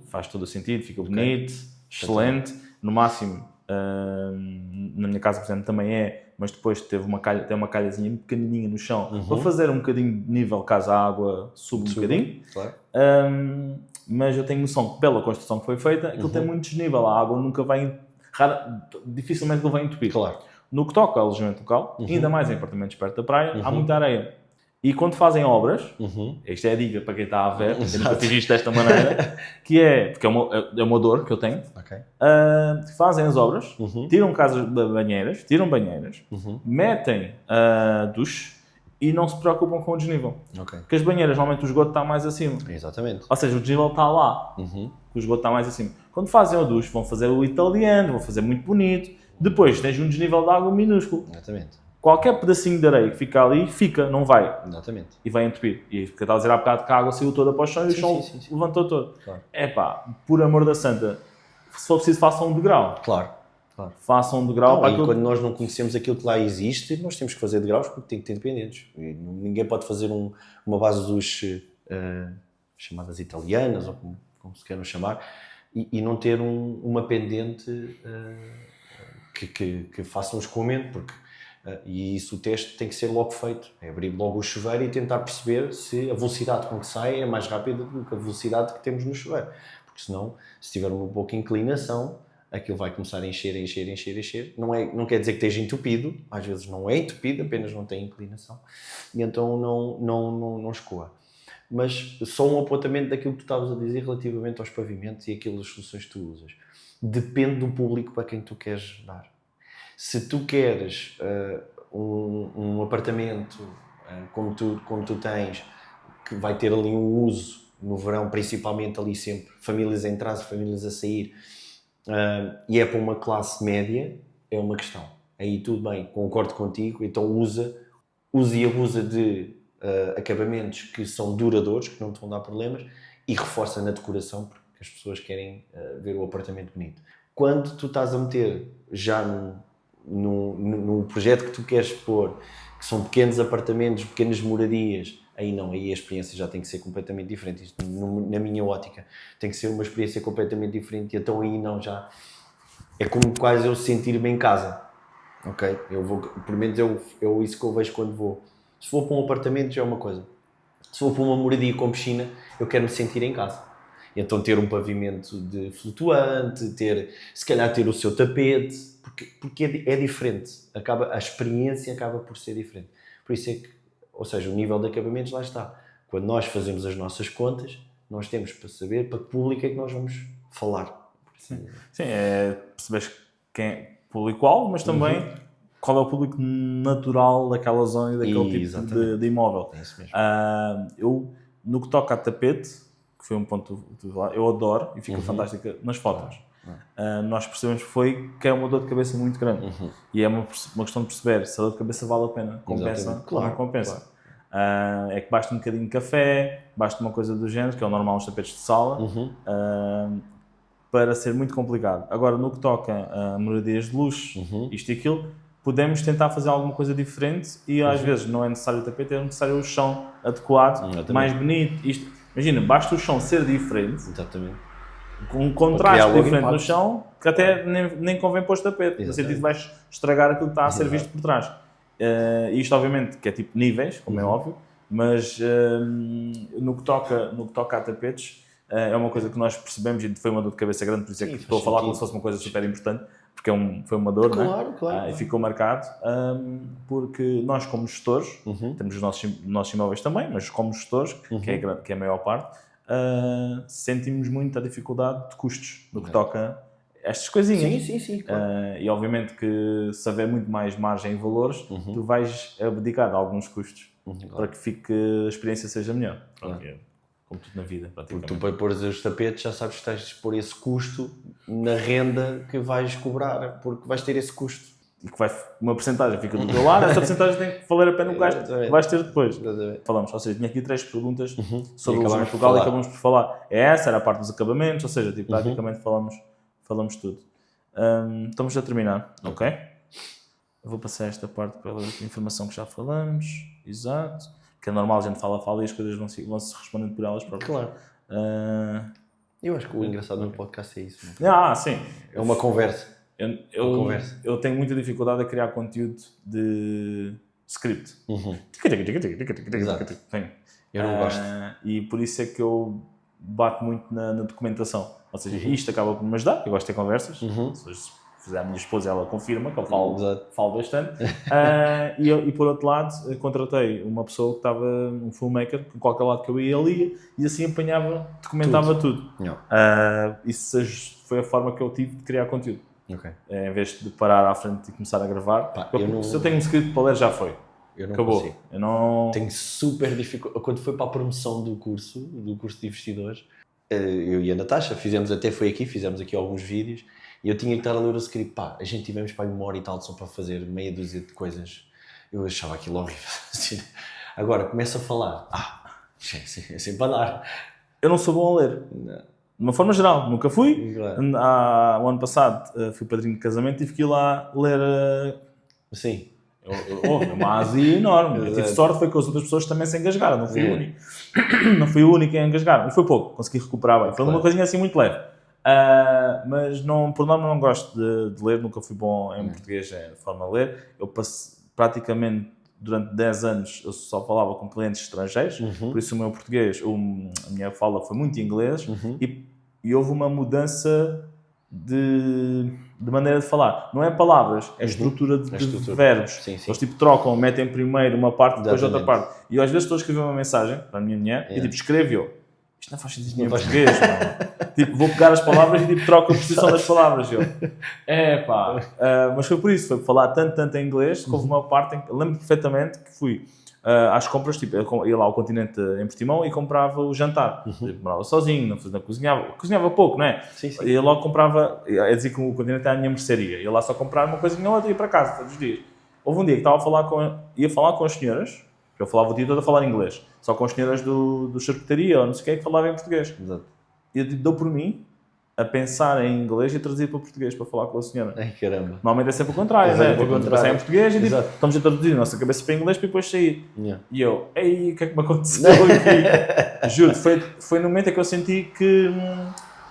Faz todo o sentido, fica bonito, excelente, no máximo, na minha casa por exemplo também mas depois tem uma calhazinha pequenininha no chão para fazer um bocadinho de nível caso a água suba um bocadinho. Mas eu tenho noção que pela construção que foi feita, aquilo tem muito desnível, a água nunca vai, dificilmente vai entupir. No que toca ao alojamento local, ainda mais em apartamentos perto da praia, há muita areia. E quando fazem obras, isto é a dica para quem está a ver, eu nunca fiz isto desta maneira, porque é uma dor que eu tenho, fazem as obras, tiram banheiras, metem duche e não se preocupam com o desnível. Porque as banheiras, normalmente o esgoto está mais acima. Ou seja, o desnível está lá, o esgoto está mais acima. Quando fazem o duche, vão fazer o italiano, vão fazer muito bonito, depois tens um desnível de água minúsculo. Qualquer pedacinho de areia que fica ali, não vai. E vai entupir. E porque eu estava a dizer há bocado que a água saiu toda para o chão e o chão levantou todo. Por amor da santa, se for preciso, façam um degrau. Façam um degrau. Para aquilo... Quando nós não conhecemos aquilo que lá existe, nós temos que fazer degraus porque tem que ter independentes. E ninguém pode fazer uma base de duche chamadas italianas, ou como se queiram chamar, e não ter uma pendente que faça um escoamento, porque e isso o teste tem que ser logo feito, é abrir logo o chuveiro e tentar perceber se a velocidade com que sai é mais rápida do que a velocidade que temos no chuveiro, porque senão, se tiver uma pouca inclinação, aquilo vai começar a encher. Não quer dizer que esteja entupido, às vezes não é entupido, apenas não tem inclinação, e então não escoa. Mas só um apontamento daquilo que tu estavas a dizer relativamente aos pavimentos e aquelas soluções que tu usas. Depende do público para quem tu queres dar. Se tu queres um apartamento como tu tens, que vai ter ali um uso no verão, principalmente ali sempre, famílias a entrar, famílias a sair, e é para uma classe média, é uma questão. Aí tudo bem, concordo contigo, então usa e abusa de acabamentos que são duradouros, que não te vão dar problemas, e reforça na decoração, porque as pessoas querem ver o apartamento bonito. Quando tu estás a meter já no projeto que tu queres pôr, que são pequenos apartamentos, pequenas moradias, aí a experiência já tem que ser completamente diferente. Isto, na minha ótica, tem que ser uma experiência completamente diferente, e então aí já é como quase eu sentir-me em casa. Pelo menos isso que eu vejo quando vou. Se for para um apartamento já é uma coisa, se for para uma moradia com piscina, eu quero me sentir em casa. Então ter um pavimento de flutuante, se calhar ter o seu tapete, porque é diferente, a experiência acaba por ser diferente. Por isso é que ou seja, o nível de acabamentos lá está. Quando nós fazemos as nossas contas, nós temos para saber para que público é que nós vamos falar. Sim, percebes quem é público-alvo, mas também qual é o público natural daquela zona e daquele tipo de imóvel. É isso mesmo. Eu, no que toca a tapete, que foi um ponto que eu adoro e fica fantástica nas fotos. Nós percebemos que é uma dor de cabeça muito grande. E é uma questão de perceber se a dor de cabeça vale a pena, compensa ou não compensa. É que basta um bocadinho de café, basta uma coisa do género, que é o normal nos tapetes de sala, para ser muito complicado. Agora, no que toca a moradias de luxo, isto e aquilo, podemos tentar fazer alguma coisa diferente e às vezes não é necessário o tapete, é necessário o chão adequado, mais bonito. Imagina, basta o chão ser diferente, com um contraste diferente no chão, que até nem convém pôr o tapete, no sentido que vais estragar aquilo que está a ser visto por trás. Isto obviamente que é tipo níveis, como é óbvio, mas no que toca a tapetes é uma coisa que nós percebemos e foi uma dor de cabeça grande, por isso é que estou a falar como se fosse uma coisa super importante, porque foi uma dor, claro. E ficou marcado, porque nós como gestores, temos os nossos imóveis também, mas como gestores, que é a maior parte, sentimos muito a dificuldade de custos no que toca a estas coisinhas. Sim, claro. E obviamente que se houver muito mais margem em valores, tu vais abdicar de alguns custos para que a experiência seja melhor. Como tudo na vida, praticamente. Porque tu, para pôr os tapetes, já sabes que tens de pôr esse custo na renda que vais cobrar, porque vais ter esse custo. E que uma porcentagem fica do teu lado, essa porcentagem tem que valer a pena o gasto que vais ter depois. Falamos, ou seja, tinha aqui 3 perguntas sobre o uso Portugal e acabamos por falar. Essa era a parte dos acabamentos, ou seja, praticamente falamos tudo. Estamos a terminar, ok? Eu vou passar esta parte pela informação que já falamos, exato. Que é normal, a gente fala e as coisas vão-se respondendo por elas próprias. Claro. Eu acho que o engraçado no podcast é isso. Sim. É uma conversa. Eu tenho muita dificuldade a criar conteúdo de script. Exato. Eu não gosto. E por isso é que eu bato muito na documentação. Ou seja, isto acaba por me ajudar. Eu gosto de ter conversas. Se fizer a minha esposa, ela confirma que eu falo bastante. E por outro lado, contratei uma pessoa que estava, um filmmaker, que qualquer lado que eu ia, ele ia, e assim documentava tudo. Isso foi a forma que eu tive de criar conteúdo. Em vez de parar à frente e começar a gravar. Se eu tenho um script para ler, já foi. Eu não acabou. Consigo. Eu não... Tenho super dificuldade. Quando foi para a promoção do curso de investidores, eu e a Natasha fizemos aqui alguns vídeos. E eu tinha que estar a ler o script. A gente tivemos para 1 hora e tal só para fazer meia dúzia de coisas. Eu achava aquilo horrível. Agora, começo a falar. É sempre a dar. Eu não sou bom a ler. Não. De uma forma geral. Nunca fui. Claro. O ano passado fui padrinho de casamento e tive que ir lá ler... Sim. Houve uma azia enorme. Eu tive sorte, foi que as outras pessoas também se engasgaram. Não fui o único. Não fui o único a engasgar. Mas foi pouco. Consegui recuperar bem. Foi uma coisinha assim muito leve. Mas por norma não gosto de ler, nunca fui bom em português de forma a ler. Eu praticamente durante 10 anos eu só falava com clientes estrangeiros, por isso o meu português, a minha fala foi muito em inglês e houve uma mudança de maneira de falar. Não é palavras, é estrutura de verbos. Sim. Eles trocam, metem primeiro uma parte, depois outra parte. E eu às vezes estou a escrever uma mensagem para a minha mulher e escreve isto não faz sentido em português, não. Vou pegar as palavras e troco a posição das palavras. Mas foi por isso, foi por falar tanto em inglês que houve uma parte em que eu lembro perfeitamente que fui às compras, eu ia lá ao Continente em Portimão e comprava o jantar. Morava sozinho, não cozinhava pouco, não é? Sim. E logo comprava, dizer que o Continente é a minha mercearia, ia lá só comprar uma coisinha ou outra e ia para casa todos os dias. Houve um dia que ia falar com as senhoras. Eu falava o dia todo a falar inglês, só com as senhoras do charcutaria ou não sei o que falavam em português. Exato. E eu dou por mim a pensar em inglês e a traduzir para português para falar com a senhora. Ai, caramba. Normalmente é sempre o contrário, não é? Pensar em português e estamos a traduzir a nossa cabeça para inglês para depois sair. E eu, o que é que me aconteceu aqui? Juro, foi no momento em que eu senti que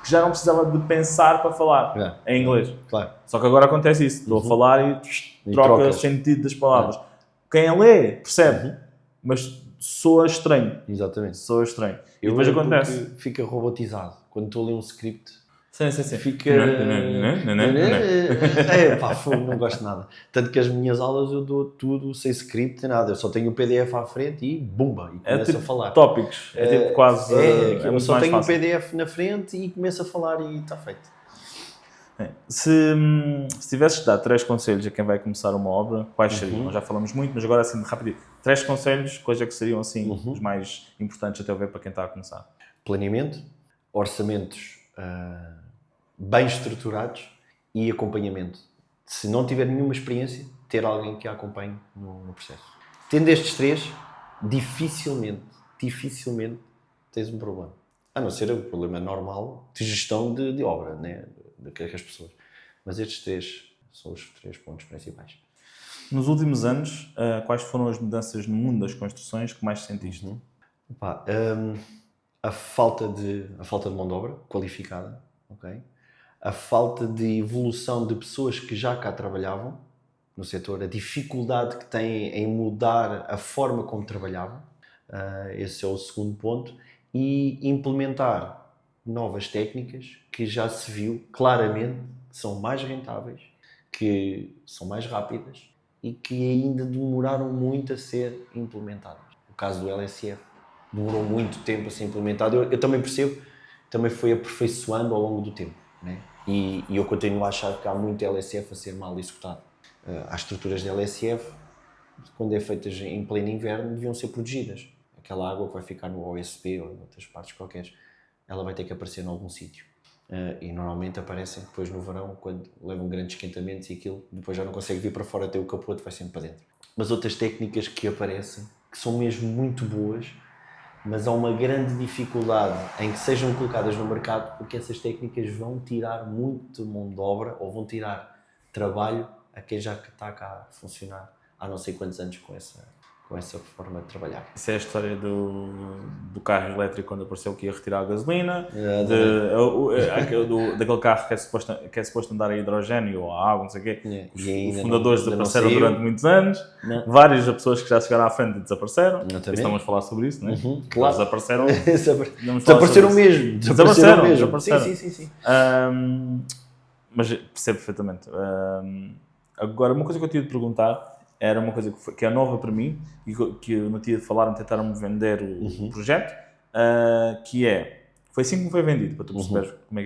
já não precisava de pensar para falar em inglês. Claro. Só que agora acontece isso, estou a falar e troca o sentido das palavras. Quem a lê percebe. Mas soa estranho. Exatamente. Soa estranho. E depois acontece. Fica robotizado. Quando estou a ler um script, Sim. Fica... não gosto de nada. Tanto que as minhas aulas eu dou tudo sem script, nem nada. Eu só tenho o PDF à frente e bumba, e começo tipo a falar. Tópicos, tipo quase... eu só tenho fácil. o PDF na frente e começo a falar e está feito. Se tivesses de dar 3 conselhos a quem vai começar uma obra, quais seriam? Nós já falamos muito, mas agora assim, rapidinho. 3 conselhos, quais é que seriam assim os mais importantes a teu ver para quem está a começar? Planeamento, orçamentos bem estruturados e acompanhamento. Se não tiver nenhuma experiência, ter alguém que a acompanhe no processo. Tendo estes 3, dificilmente tens um problema. A não ser o problema normal de gestão de obra, né? De as pessoas. Mas estes 3 são os 3 pontos principais. Nos últimos anos, quais foram as mudanças no mundo das construções que mais sentiste? A falta de mão de obra qualificada, ok? A falta de evolução de pessoas que já cá trabalhavam no setor, a dificuldade que têm em mudar a forma como trabalhavam, esse é o segundo ponto, e implementar novas técnicas que já se viu claramente que são mais rentáveis, que são mais rápidas e que ainda demoraram muito a ser implementadas. O caso do LSF demorou muito tempo a ser implementado. Eu também percebo, também foi aperfeiçoando ao longo do tempo, né? E eu continuo a achar que há muito LSF a ser mal executado. As estruturas de LSF, quando é feitas em pleno inverno, deviam ser protegidas. Aquela água que vai ficar no OSP ou em outras partes qualquer, ela vai ter que aparecer em algum sítio. E normalmente aparecem depois no verão, quando levam grandes esquentamentos e aquilo depois já não consegue vir para fora, até o capote vai sempre para dentro. Mas outras técnicas que aparecem, que são mesmo muito boas, mas há uma grande dificuldade em que sejam colocadas no mercado, porque essas técnicas vão tirar muito mão de obra ou vão tirar trabalho a quem já está cá a funcionar há não sei quantos anos com essa forma de trabalhar. Isso é a história do carro elétrico quando apareceu que ia retirar a gasolina, daquele carro que é suposto andar a hidrogênio ou a água, não sei o quê. Os fundadores desapareceram durante muitos anos. Várias pessoas que já chegaram à frente desapareceram. Estamos a falar sobre isso, não é? Claro. Desapareceram. Desapareceram mesmo. Desapareceram. Sim. Mas percebo perfeitamente. Agora, uma coisa que eu tinha de perguntar era uma coisa que é nova para mim e que eu não tinha de falar, tentaram-me vender o projeto, que foi assim que me foi vendido, para tu perceberes como é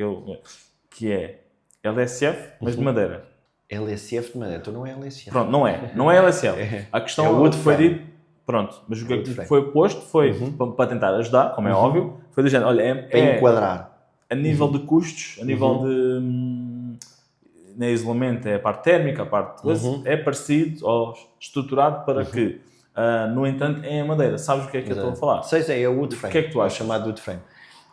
que é LSF, mas de madeira. LSF de madeira, então não é LSF. Pronto, não é LSF. A questão wood foi frame. dito, pronto, mas o que foi posto foi para tentar ajudar, como é óbvio, foi do género, olha, para enquadrar. A nível de custos, a nível de isolamento, é a parte térmica, a parte é parecido ou estruturado para que, no entanto, é a madeira. Sabes o que é que eu estou a falar? Sei, é o wood frame. O que é que tu achas? É chamado wood frame.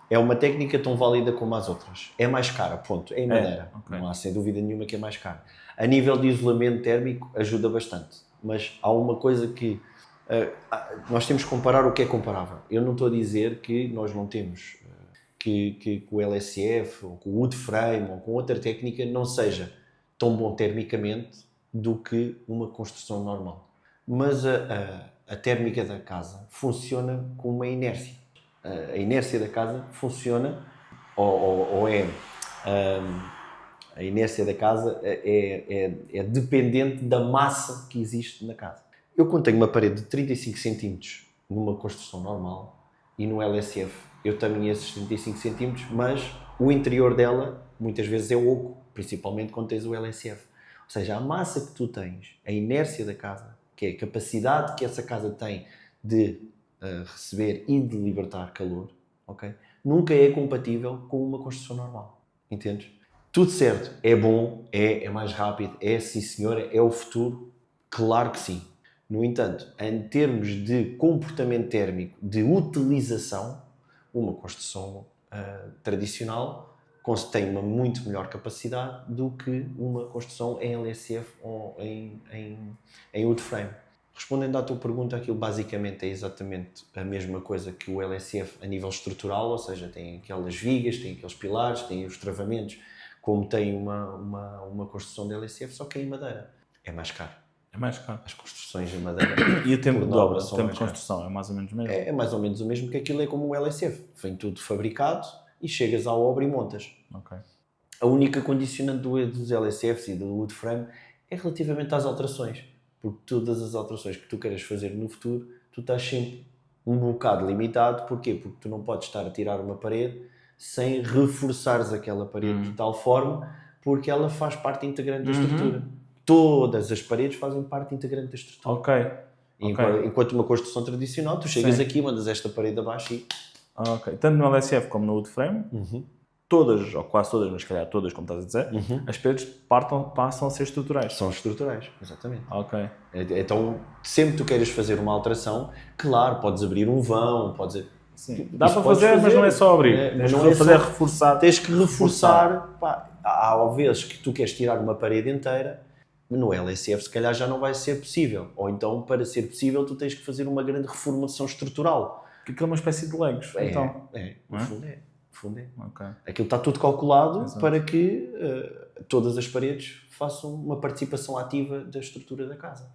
É uma técnica tão válida como as outras. É mais cara, ponto. É em madeira. Okay. Não há sem dúvida nenhuma que é mais cara. A nível de isolamento térmico ajuda bastante. Mas há uma coisa que nós temos que comparar o que é comparável. Eu não estou a dizer que nós não temos que o LSF ou com o wood frame ou com outra técnica não seja tão bom termicamente do que uma construção normal. Mas a térmica da casa funciona com uma inércia. A inércia da casa funciona, a inércia da casa é dependente da massa que existe na casa. Eu, quando tenho uma parede de 35 cm numa construção normal e no LSF, eu tenho esses 35 cm, mas o interior dela muitas vezes é oco, principalmente quando tens o LSF. Ou seja, a massa que tu tens, a inércia da casa, que é a capacidade que essa casa tem de receber e de libertar calor, okay? Nunca é compatível com uma construção normal. Entendes? Tudo certo, é bom, é mais rápido, é sim senhora, é o futuro, claro que sim. No entanto, em termos de comportamento térmico, de utilização, uma construção tradicional tem uma muito melhor capacidade do que uma construção em LSF ou em wood frame. Respondendo à tua pergunta, aquilo basicamente é exatamente a mesma coisa que o LSF a nível estrutural, ou seja, tem aquelas vigas, tem aqueles pilares, tem os travamentos, como tem uma construção de LSF, só que é em madeira. É mais caro. É mais caro. As construções em madeira. E o tempo de obra, o tempo de construção, é mais ou menos o mesmo? É mais ou menos o mesmo, que aquilo é como o LSF. Vem tudo fabricado e chegas à obra e montas. Ok. A única condicionante dos LSFs e do wood frame é relativamente às alterações, porque todas as alterações que tu queiras fazer no futuro, tu estás sempre um bocado limitado. Porquê? Porque tu não podes estar a tirar uma parede sem reforçares aquela parede de tal forma, porque ela faz parte integrante da estrutura. Todas as paredes fazem parte integrante da estrutura. Ok. Enquanto uma construção tradicional, tu chegas aqui, mandas esta parede abaixo e... Ok. Tanto no LSF como no wood frame, todas, ou quase todas, mas se calhar todas, como estás a dizer, as paredes passam a ser estruturais. São estruturais, exatamente. Ok. Então, sempre que tu queiras fazer uma alteração, claro, podes abrir um vão, podes... Sim. Dá para fazer, mas não é só abrir. Mas não não é fazer só... reforçar. Tens que reforçar. Pá, há vezes que tu queres tirar uma parede inteira, no LSF se calhar já não vai ser possível. Ou então, para ser possível, tu tens que fazer uma grande reformulação estrutural. Que aquilo é uma espécie de legos. No fundo é. Okay. Aquilo está tudo calculado para que todas as paredes façam uma participação ativa da estrutura da casa.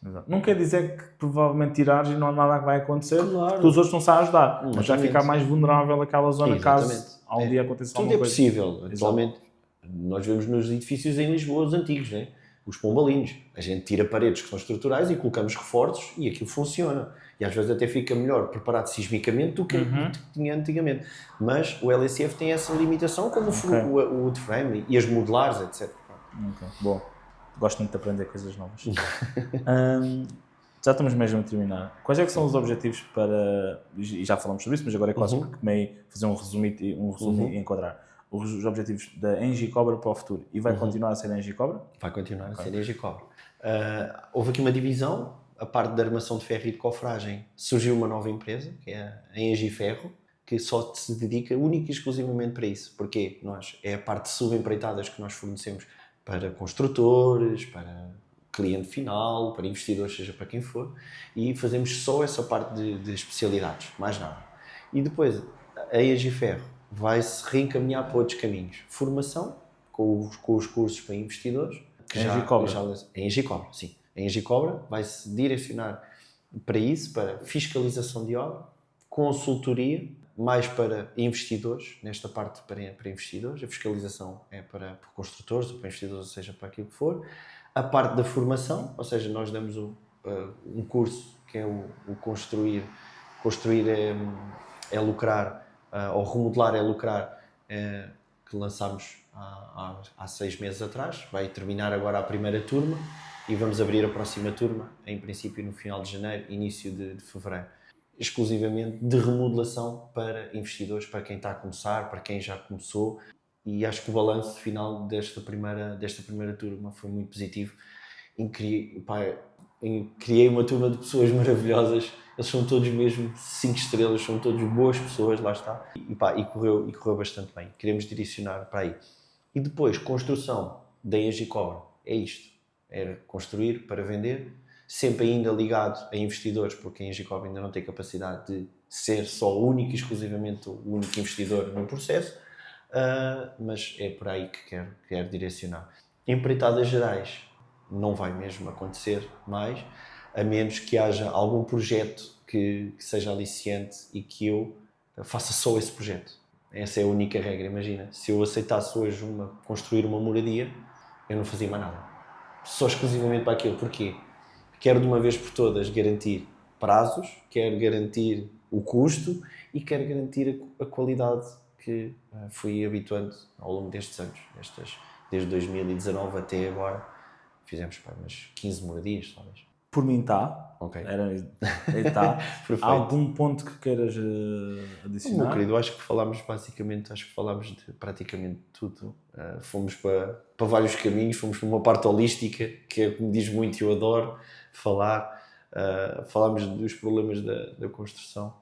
Exato. Não quer dizer que provavelmente tirares e não há nada que vai acontecer, claro, porque os outros não sabem ajudar, exatamente. Mas já ficar mais vulnerável aquela zona caso há um dia aconteça alguma coisa. Tudo é possível. Atualmente, nós vemos nos edifícios em Lisboa os antigos, né? Os pombalinhos. A gente tira paredes que são estruturais e colocamos reforços e aquilo funciona. E às vezes até fica melhor preparado sismicamente do que tinha antigamente. Mas o LSF tem essa limitação, como o wood frame e as modulares, etc. Bom, gosto muito de aprender coisas novas. Já estamos mesmo a terminar. Quais é que são os objetivos para... E já falamos sobre isso, mas agora é quase que meio fazer um resumo e enquadrar. Os objetivos da Engie Cobra para o futuro. E vai continuar a ser a Engie Cobra? Vai continuar a ser a Engie Cobra. Houve aqui uma divisão. A parte da armação de ferro e de cofragem, surgiu uma nova empresa, que é a Engie Ferro, que só se dedica única e exclusivamente para isso. Porque é a parte de subempreitadas que nós fornecemos para construtores, para cliente final, para investidores, seja para quem for, e fazemos só essa parte de especialidades, mais nada. E depois, a Engie Ferro vai-se reencaminhar para outros caminhos. Formação, com os cursos para investidores. A Engie Cobra. A Engie Cobra, sim. A Engie Cobra vai-se direcionar para isso, para fiscalização de obra, consultoria, mais para investidores, nesta parte para investidores. A fiscalização é para construtores, ou para investidores, ou seja, para aquilo que for. A parte da formação, ou seja, nós damos um curso que é o construir. Construir é lucrar, ou remodelar é lucrar, que lançámos há 6 meses atrás. Vai terminar agora a primeira turma e vamos abrir a próxima turma, em princípio no final de janeiro, início de fevereiro. Exclusivamente de remodelação para investidores, para quem está a começar, para quem já começou. E acho que o balanço final desta primeira turma foi muito positivo. Criei uma turma de pessoas maravilhosas. Eles são todos mesmo 5 estrelas, são todos boas pessoas, lá está. E correu bastante bem. Queremos direcionar para aí. E depois, construção da Engie Cobra. É isto. Era construir para vender, sempre ainda ligado a investidores, porque a Engie Cobra ainda não tem capacidade de ser só único e exclusivamente o único investidor no processo, mas é por aí que quero direcionar. Empreitadas gerais não vai mesmo acontecer mais, a menos que haja algum projeto que seja aliciante e que eu faça só esse projeto. Essa é a única regra. Imagina, se eu aceitasse hoje construir uma moradia, eu não fazia mais nada. Só exclusivamente para aquilo. Porquê? Quero de uma vez por todas garantir prazos, quero garantir o custo e quero garantir a qualidade que fui habituando ao longo destes anos. Desde 2019 até agora, fizemos umas 15 moradias, talvez. Por mim está. Ok. Está. Há algum ponto que queiras adicionar? Meu querido, acho que falámos de praticamente tudo. Fomos para vários caminhos, fomos para uma parte holística, que é o que me diz muito e eu adoro falar. Falámos dos problemas da construção.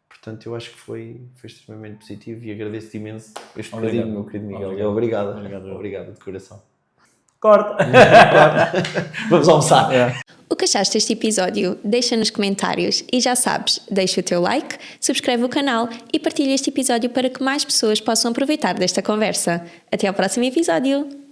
Portanto, eu acho que foi extremamente positivo e agradeço-te imenso este bocadinho, meu querido Miguel. Obrigado de coração. Corta! Vamos almoçar. O que achaste deste episódio? Deixa nos comentários e já sabes, deixa o teu like, subscreve o canal e partilha este episódio para que mais pessoas possam aproveitar desta conversa. Até ao próximo episódio!